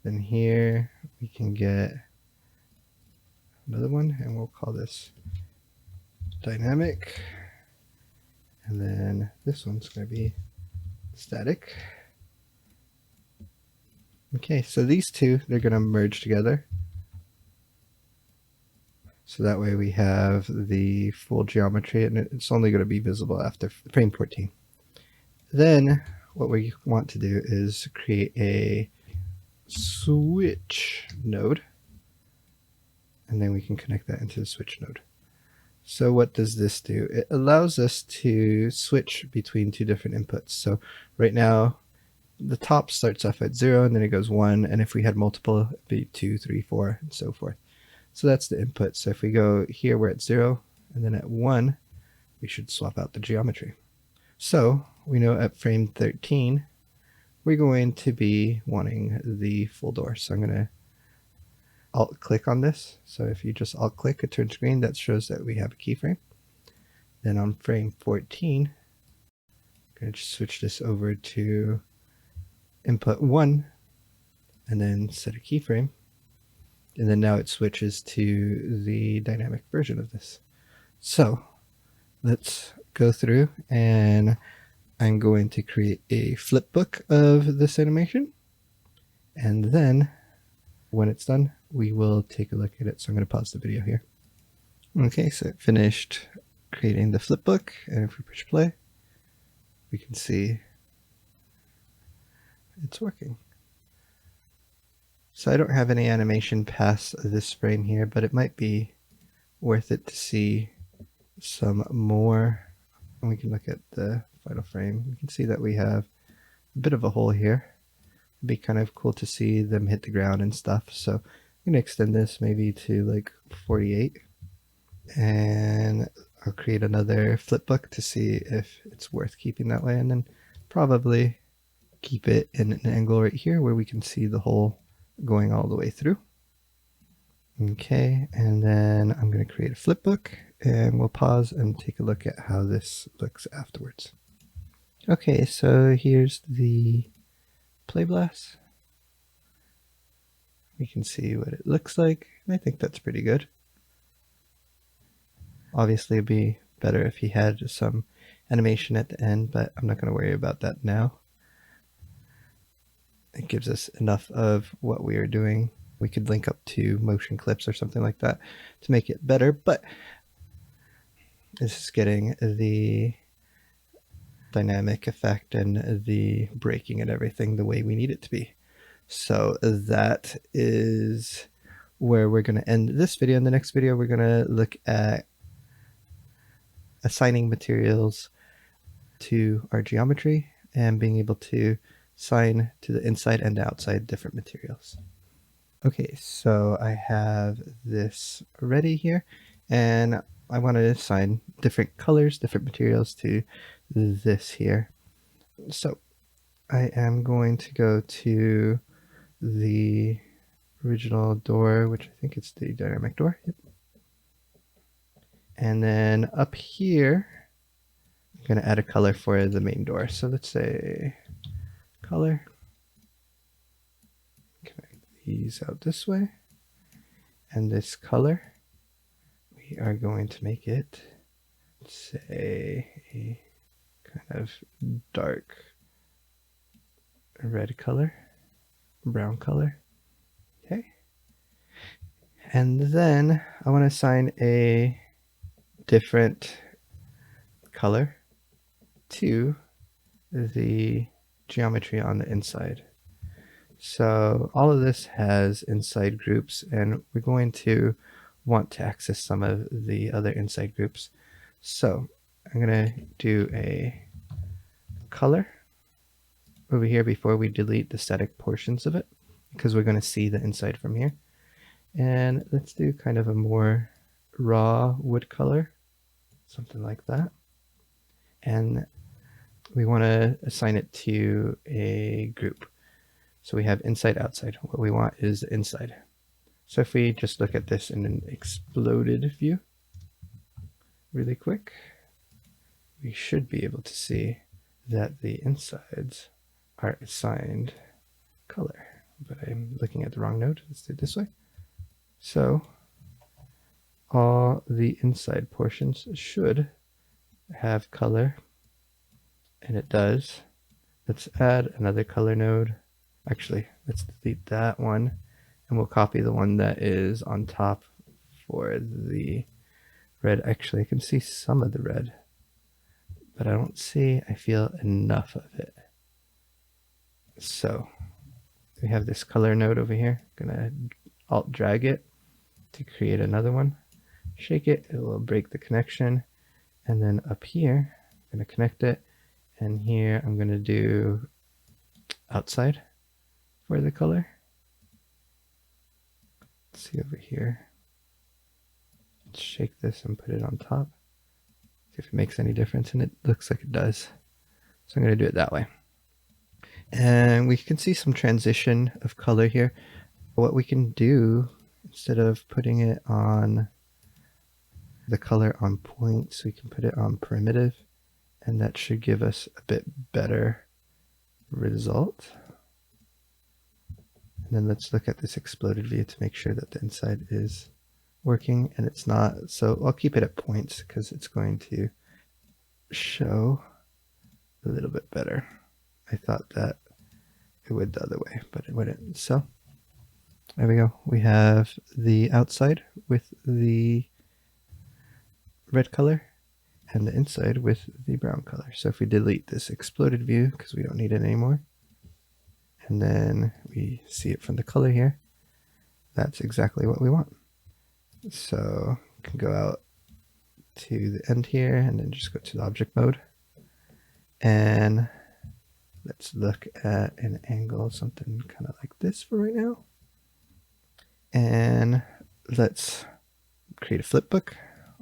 Speaker 1: Then here we can get another one, and we'll call this dynamic. And then this one's going to be static. Okay, so these two, they're going to merge together. So that way we have the full geometry, and it's only going to be visible after frame 14. Then what we want to do is create a switch node, and then we can connect that into the switch node. So what does this do? It allows us to switch between two different inputs. So right now the top starts off at 0, and then it goes 1, and if we had multiple, it'd be 2, 3, 4, and so forth. So that's the input. So if we go here, we're at 0, and then at 1, we should swap out the geometry. So we know at frame 13, we're going to be wanting the full door. So I'm going to alt click on this. So if you just alt click, it turns green. That shows that we have a keyframe. Then on frame 14, I'm going to just switch this over to input 1, and then set a keyframe. And then now it switches to the dynamic version of this. So let's go through, and I'm going to create a flipbook of this animation. And then when it's done, we will take a look at it. So I'm going to pause the video here. Okay, so it finished creating the flipbook. And if we push play, we can see it's working. So I don't have any animation past this frame here, but it might be worth it to see some more. And we can look at the final frame. We can see that we have a bit of a hole here. It'd be kind of cool to see them hit the ground and stuff. So I'm going to extend this maybe to like 48. And I'll create another flipbook to see if it's worth keeping that way. And then probably keep it in an angle right here where we can see the hole going all the way through. Okay, and then I'm going to create a flipbook, and we'll pause and take a look at how this looks afterwards. Okay, so here's the play blast. We can see what it looks like, and I think that's pretty good. Obviously it'd be better if he had some animation at the end, but I'm not going to worry about that now. it gives us enough of what we are doing. We could link up to motion clips or something like that to make it better, but this is getting the dynamic effect and the breaking and everything the way we need it to be. So that is where we're going to end this video. In the next video, we're going to look at assigning materials to our geometry and being able to assign to the inside and outside different materials. Okay, so I have this ready here, and I want to assign different colors, different materials to this here. So I am going to go to the original door, which I think it's the dynamic door. Yep. And then up here, I'm going to add a color for the main door. So let's say color. Connect these out this way. And this color, we are going to make it, say, a kind of dark red color, brown color. Okay. And then I want to assign a different color to the geometry on the inside. So all of this has inside groups, and we're going to want to access some of the other inside groups. So I'm going to do a color over here before we delete the static portions of it, because we're going to see the inside from here. And let's do kind of a more raw wood color, something like that. And we want to assign it to a group. So we have inside, outside. What we want is the inside. So if we just look at this in an exploded view really quick, we should be able to see that the insides are assigned color. But I'm looking at the wrong node. Let's do it this way. So all the inside portions should have color, and it does. Let's add another color node. Actually, let's delete that one, and we'll copy the one that is on top for the red. Actually, I can see some of the red, but I feel enough of it. So we have this color node over here. I'm gonna alt drag it to create another one. Shake it, it will break the connection. And then up here, I'm gonna connect it. And here I'm gonna do outside for the color. Let's see over here. Let's shake this and put it on top. See if it makes any difference, and it looks like it does. So I'm going to do it that way. And we can see some transition of color here. What we can do, instead of putting it on the color on points, we can put it on primitive, and that should give us a bit better result. And then let's look at this exploded view to make sure that the inside is working, and it's not. So I'll keep it at points because it's going to show a little bit better. I thought that it would the other way, but it wouldn't. So there we go. We have the outside with the red color and the inside with the brown color. So if we delete this exploded view because we don't need it anymore, and then we see it from the color here, that's exactly what we want. So you can go out to the end here and then just go to the object mode. And let's look at an angle, something kind of like this for right now. And let's create a flipbook.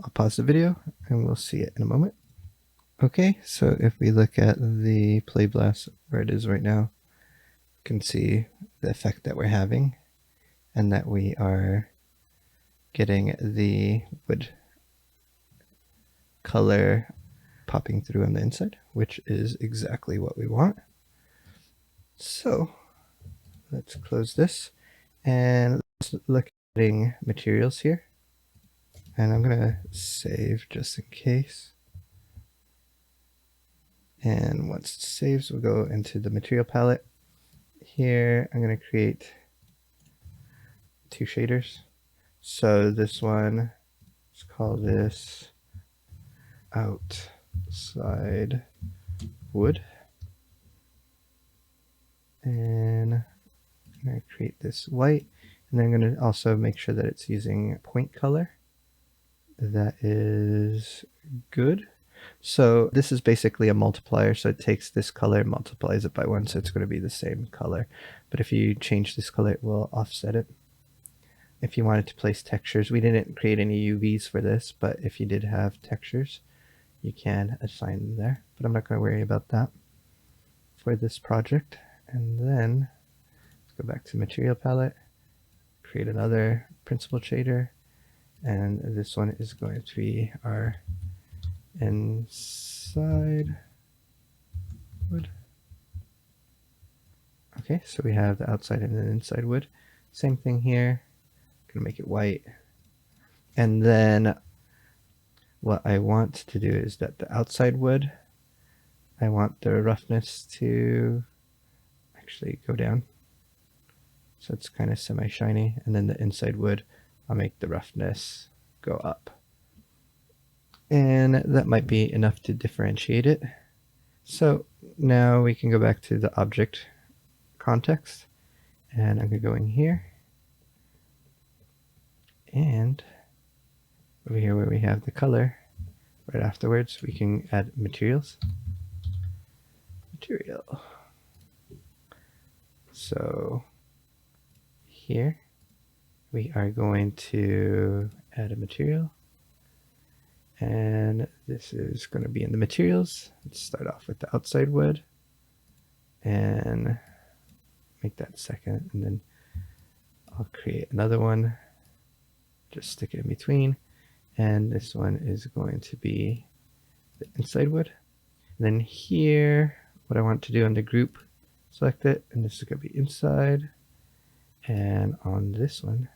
Speaker 1: I'll pause the video and we'll see it in a moment. Okay, so if we look at the play blast where it is right now, you can see the effect that we're having and that we are getting the wood color popping through on the inside, which is exactly what we want. So let's close this and let's look at adding materials here. And I'm going to save just in case. And once it saves, we'll go into the material palette here I'm going to create 2 shaders. So this one, let's call this outside wood. And I'm going to create this white. And then I'm going to also make sure that it's using point color. That is good. So this is basically a multiplier. So it takes this color and multiplies it by 1. So it's going to be the same color. But if you change this color, it will offset it. If you wanted to place textures, we didn't create any UVs for this, but if you did have textures, you can assign them there. But I'm not going to worry about that for this project. And then let's go back to material palette, create another principled shader, and this one is going to be our inside wood. Okay, so we have the outside and the inside wood. Same thing here. Gonna make it white. And then what I want to do is that the outside wood, I want the roughness to actually go down. So it's kind of semi-shiny. And then the inside wood, I'll make the roughness go up. And that might be enough to differentiate it. So now we can go back to the object context. And I'm going to go in here. And over here where we have the color, right afterwards, we can add materials. Material. So here we are going to add a material. And this is going to be in the materials. Let's start off with the outside wood and make that second. And then I'll create another one. Just stick it in between. And this one is going to be the inside wood. And then here, what I want to do on the group, select it, and this is going to be inside. And on this one,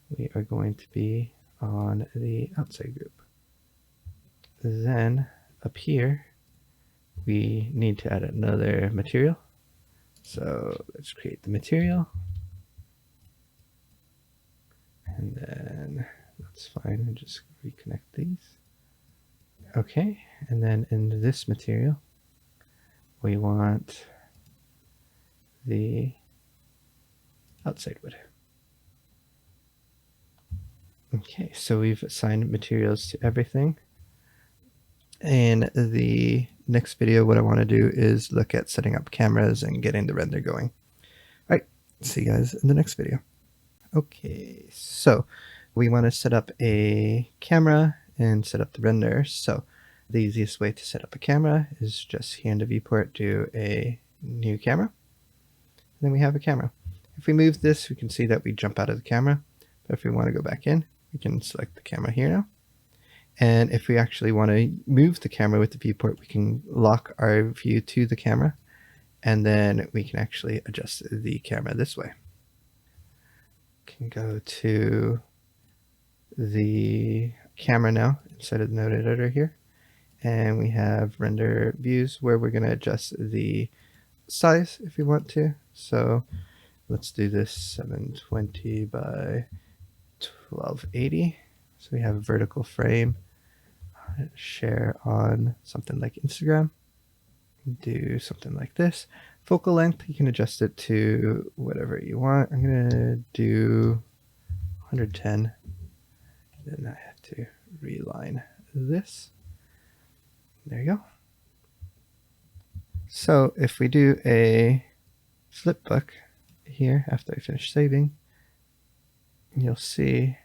Speaker 1: we are going to be on the outside group. Then up here, we need to add another material. So let's create the material. And then that's fine, and just reconnect these. Okay, and then in this material, we want the outside wood. Okay, so we've assigned materials to everything. In the next video, what I want to do is look at setting up cameras and getting the render going. All right, see you guys in the next video. Okay, so we want to set up a camera and set up the render. So the easiest way to set up a camera is just here in the viewport, do a new camera. And then we have a camera. If we move this, we can see that we jump out of the camera. But if we want to go back in, we can select the camera here now. And if we actually want to move the camera with the viewport, we can lock our view to the camera. And then we can actually adjust the camera this way. Can go to the camera now inside of the node editor here, and we have render views where we're going to adjust the size if we want to. So let's do this 720 by 1280. So we have a vertical frame. Share on something like Instagram. Do something like this. Focal length, you can adjust it to whatever you want. I'm going to do 110. Then I have to reline this. There you go. So if we do a flipbook here after I finish saving, you'll see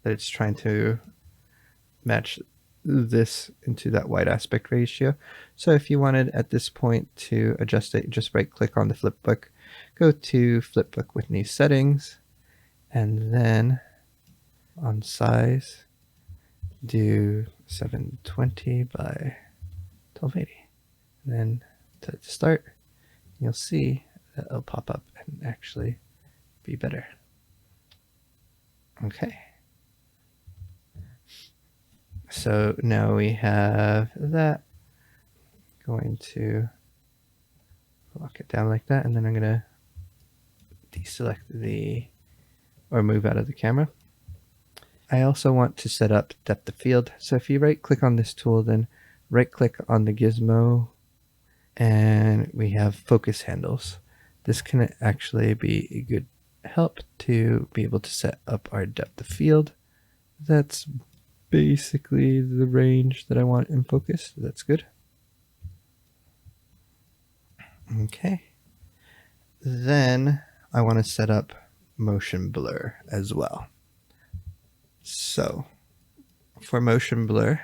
Speaker 1: that it's trying to match this into that wide aspect ratio. So if you wanted at this point to adjust it, just right click on the flipbook, go to flipbook with new settings, and then on size do 720 by 1280. And then to start, you'll see that it'll pop up and actually be better. Okay. So now we have that. Going to lock it down like that, and then I'm going to deselect the, or move out of the camera. I also want to set up depth of field. So if you right click on this tool, then right click on the gizmo, and we have focus handles. This can actually be a good help to be able to set up our depth of field. That's basically the range that I want in focus. That's good. Okay. Then I want to set up motion blur as well. So for motion blur,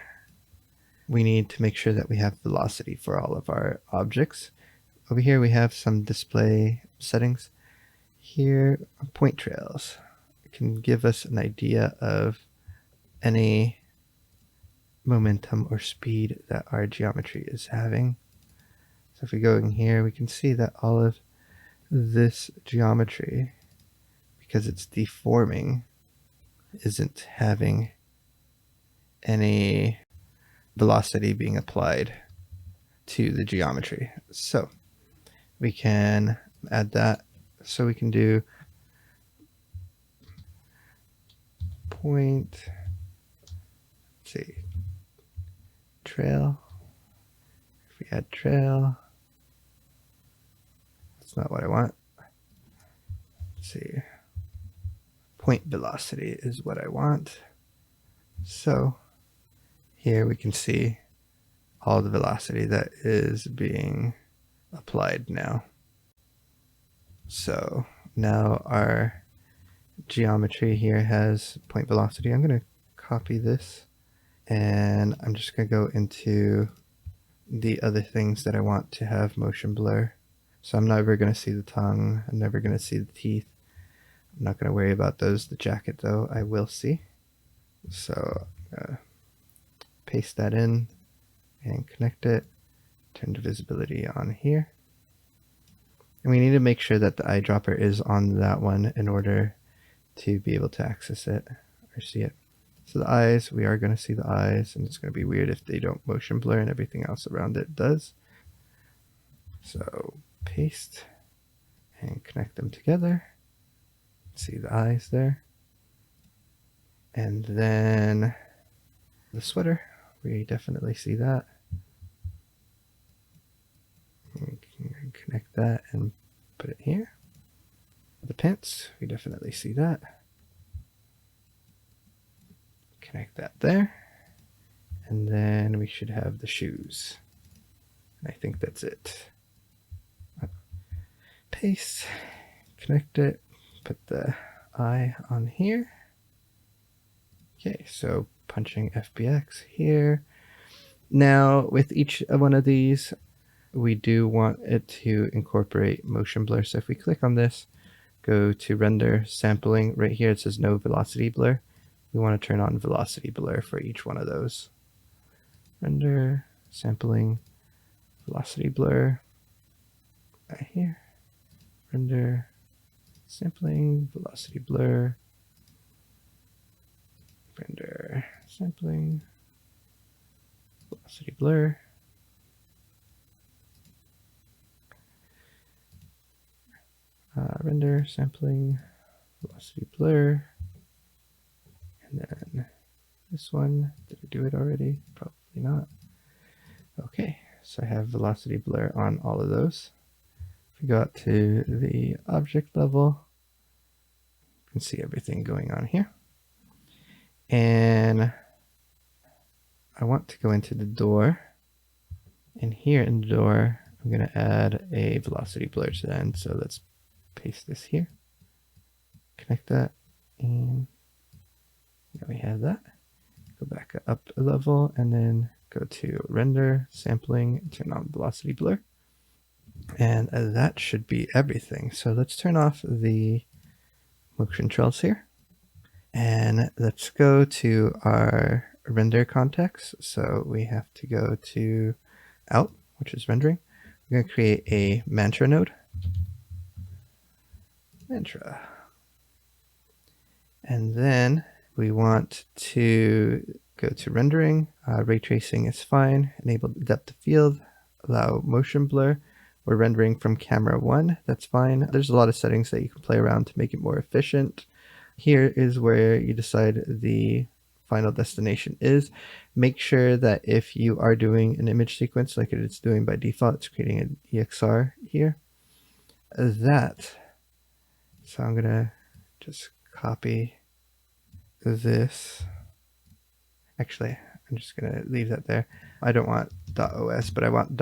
Speaker 1: we need to make sure that we have velocity for all of our objects. Over here we have some display settings. Here, point trails can give us an idea of any momentum or speed that our geometry is having. So if we go in here, we can see that all of this geometry, because it's deforming, isn't having any velocity being applied to the geometry. So we can add that. So we can do point, let's see, trail. If we add trail, that's not what I want. Let's see, point velocity is what I want. So here we can see all the velocity that is being applied now. So now our geometry here has point velocity. I'm going to copy this, and I'm just going to go into the other things that I want to have motion blur. So I'm never going to see the tongue. I'm never going to see the teeth. I'm not going to worry about those. The jacket, though, I will see. So paste that in and connect it. Turn the visibility on here. And we need to make sure that the eyedropper is on that one in order to be able to access it or see it. So the eyes, we are going to see the eyes, and it's going to be weird if they don't motion blur and everything else around it does. So paste and connect them together. See the eyes there. And then the sweater, we definitely see that. Connect that and put it here. The pants, we definitely see that. Connect that there. And then we should have the shoes. And I think that's it. Paste, connect it, put the eye on here. Okay, so punching FBX here. Now with each one of these, we do want it to incorporate motion blur. So if we click on this, go to render sampling, right here it says no velocity blur. We want to turn on velocity blur for each one of those. Render sampling velocity blur right here. Render sampling velocity blur. Render sampling velocity blur. Render sampling velocity blur. And then this one, did I do it already? Probably not. Okay, so I have velocity blur on all of those. If we go out to the object level, you can see everything going on here. And I want to go into the door. And here in the door, I'm going to add a velocity blur to the end. So let's paste this here. Connect that. And now we have that. Go back up a level and then go to render, sampling, turn on velocity blur. And that should be everything. So let's turn off the motion trails here. And let's go to our render context. So we have to go to out, which is rendering. We're going to create a mantra node. Mantra. And then we want to go to rendering. Ray tracing is fine. Enable depth of field. Allow motion blur. we're rendering from camera 1, that's fine. There's a lot of settings that you can play around to make it more efficient. Here is where you decide the final destination is. Make sure that if you are doing an image sequence like it's doing by default, it's creating an EXR here. So I'm gonna just copy this. Actually, I'm just gonna leave that there. I don't want .os, but I want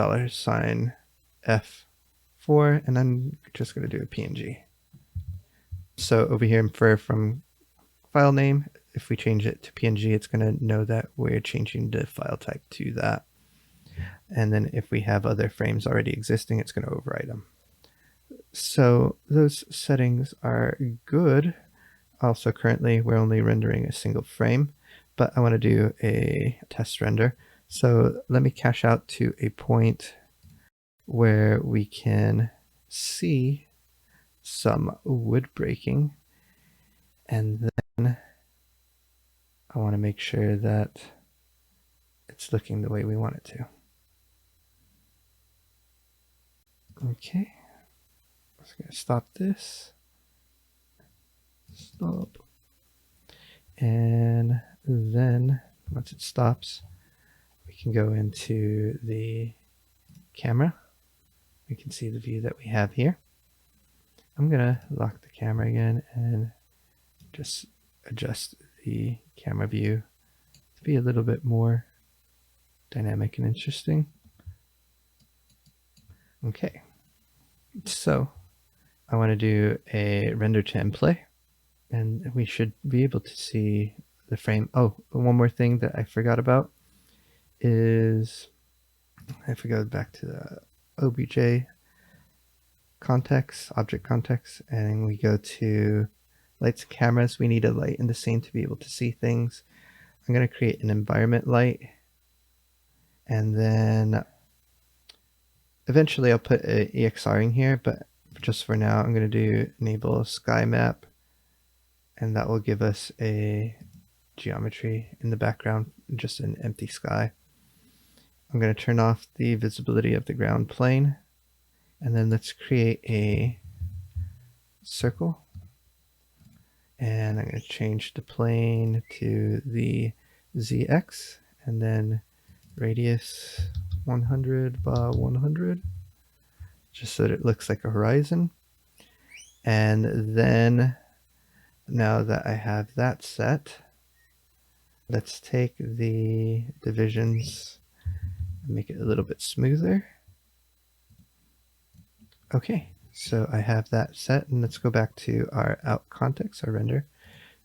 Speaker 1: $F4, and I'm just gonna do a PNG. So over here in from file name, if we change it to PNG, it's gonna know that we're changing the file type to that. And then if we have other frames already existing, it's gonna overwrite them. So those settings are good. Also, currently we're only rendering a single frame, but I want to do a test render. So let me cache out to a point where we can see some wood breaking, and then I want to make sure that it's looking the way we want it to. Okay, I'm just going to stop this. Stop. And then once it stops, we can go into the camera. We can see the view that we have here. I'm going to lock the camera again and just adjust the camera view to be a little bit more dynamic and interesting. Okay, so I want to do a render to end play, and we should be able to see the frame. Oh, one more thing that I forgot about is if we go back to the OBJ context, object context, and we go to lights and cameras, we need a light in the scene to be able to see things. I'm going to create an environment light, and then eventually I'll put an EXR in here, but just for now I'm going to do enable sky map, and that will give us a geometry in the background, just an empty sky. I'm going to turn off the visibility of the ground plane, and then let's create a circle, and I'm going to change the plane to the ZX, and then radius 100 by 100, just so that it looks like a horizon. And then now that I have that set, let's take the divisions and make it a little bit smoother. Okay, so I have that set, and let's go back to our out context, our render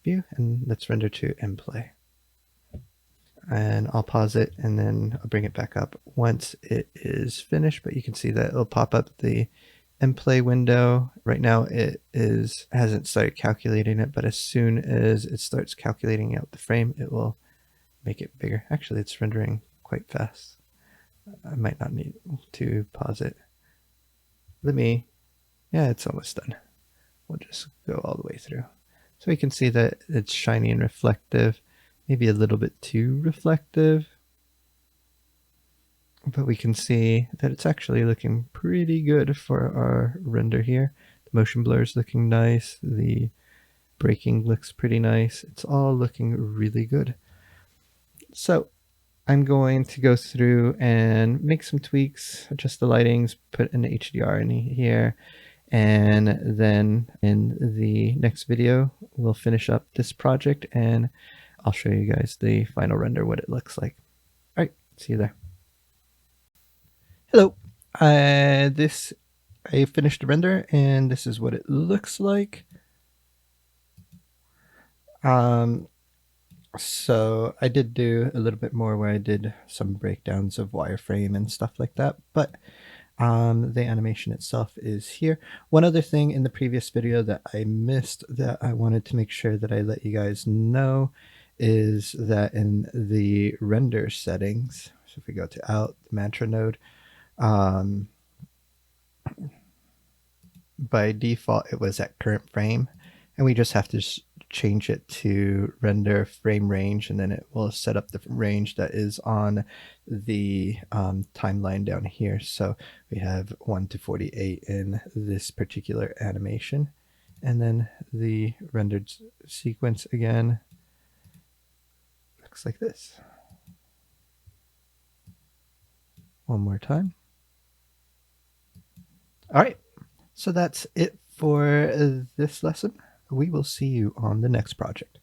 Speaker 1: view, and let's render to end play. And I'll pause it and then I'll bring it back up once it is finished, but you can see that it'll pop up the end play window. Right now it hasn't started calculating it, but as soon as it starts calculating out the frame, it will make it bigger. Actually, it's rendering quite fast. I might not need to pause it. Yeah, it's almost done. We'll just go all the way through. So we can see that it's shiny and reflective, maybe a little bit too reflective, but we can see that it's actually looking pretty good for our render here. The motion blur is looking nice. The breaking looks pretty nice. It's all looking really good. So I'm going to go through and make some tweaks, adjust the lightings, put an HDR in here, and then in the next video, we'll finish up this project and I'll show you guys the final render, what it looks like. All right, see you there. Hello, I finished the render and this is what it looks like. So I did do a little bit more where I did some breakdowns of wireframe and stuff like that, but the animation itself is here. One other thing in the previous video that I missed that I wanted to make sure that I let you guys know is that in the render settings, so if we go to out, the mantra node, by default it was at current frame, and we just have to change it to render frame range, and then it will set up the range that is on the timeline down here. So we have 1 to 48 in this particular animation, and then the rendered sequence again looks like this. One more time. All right, so that's it for this lesson. We will see you on the next project.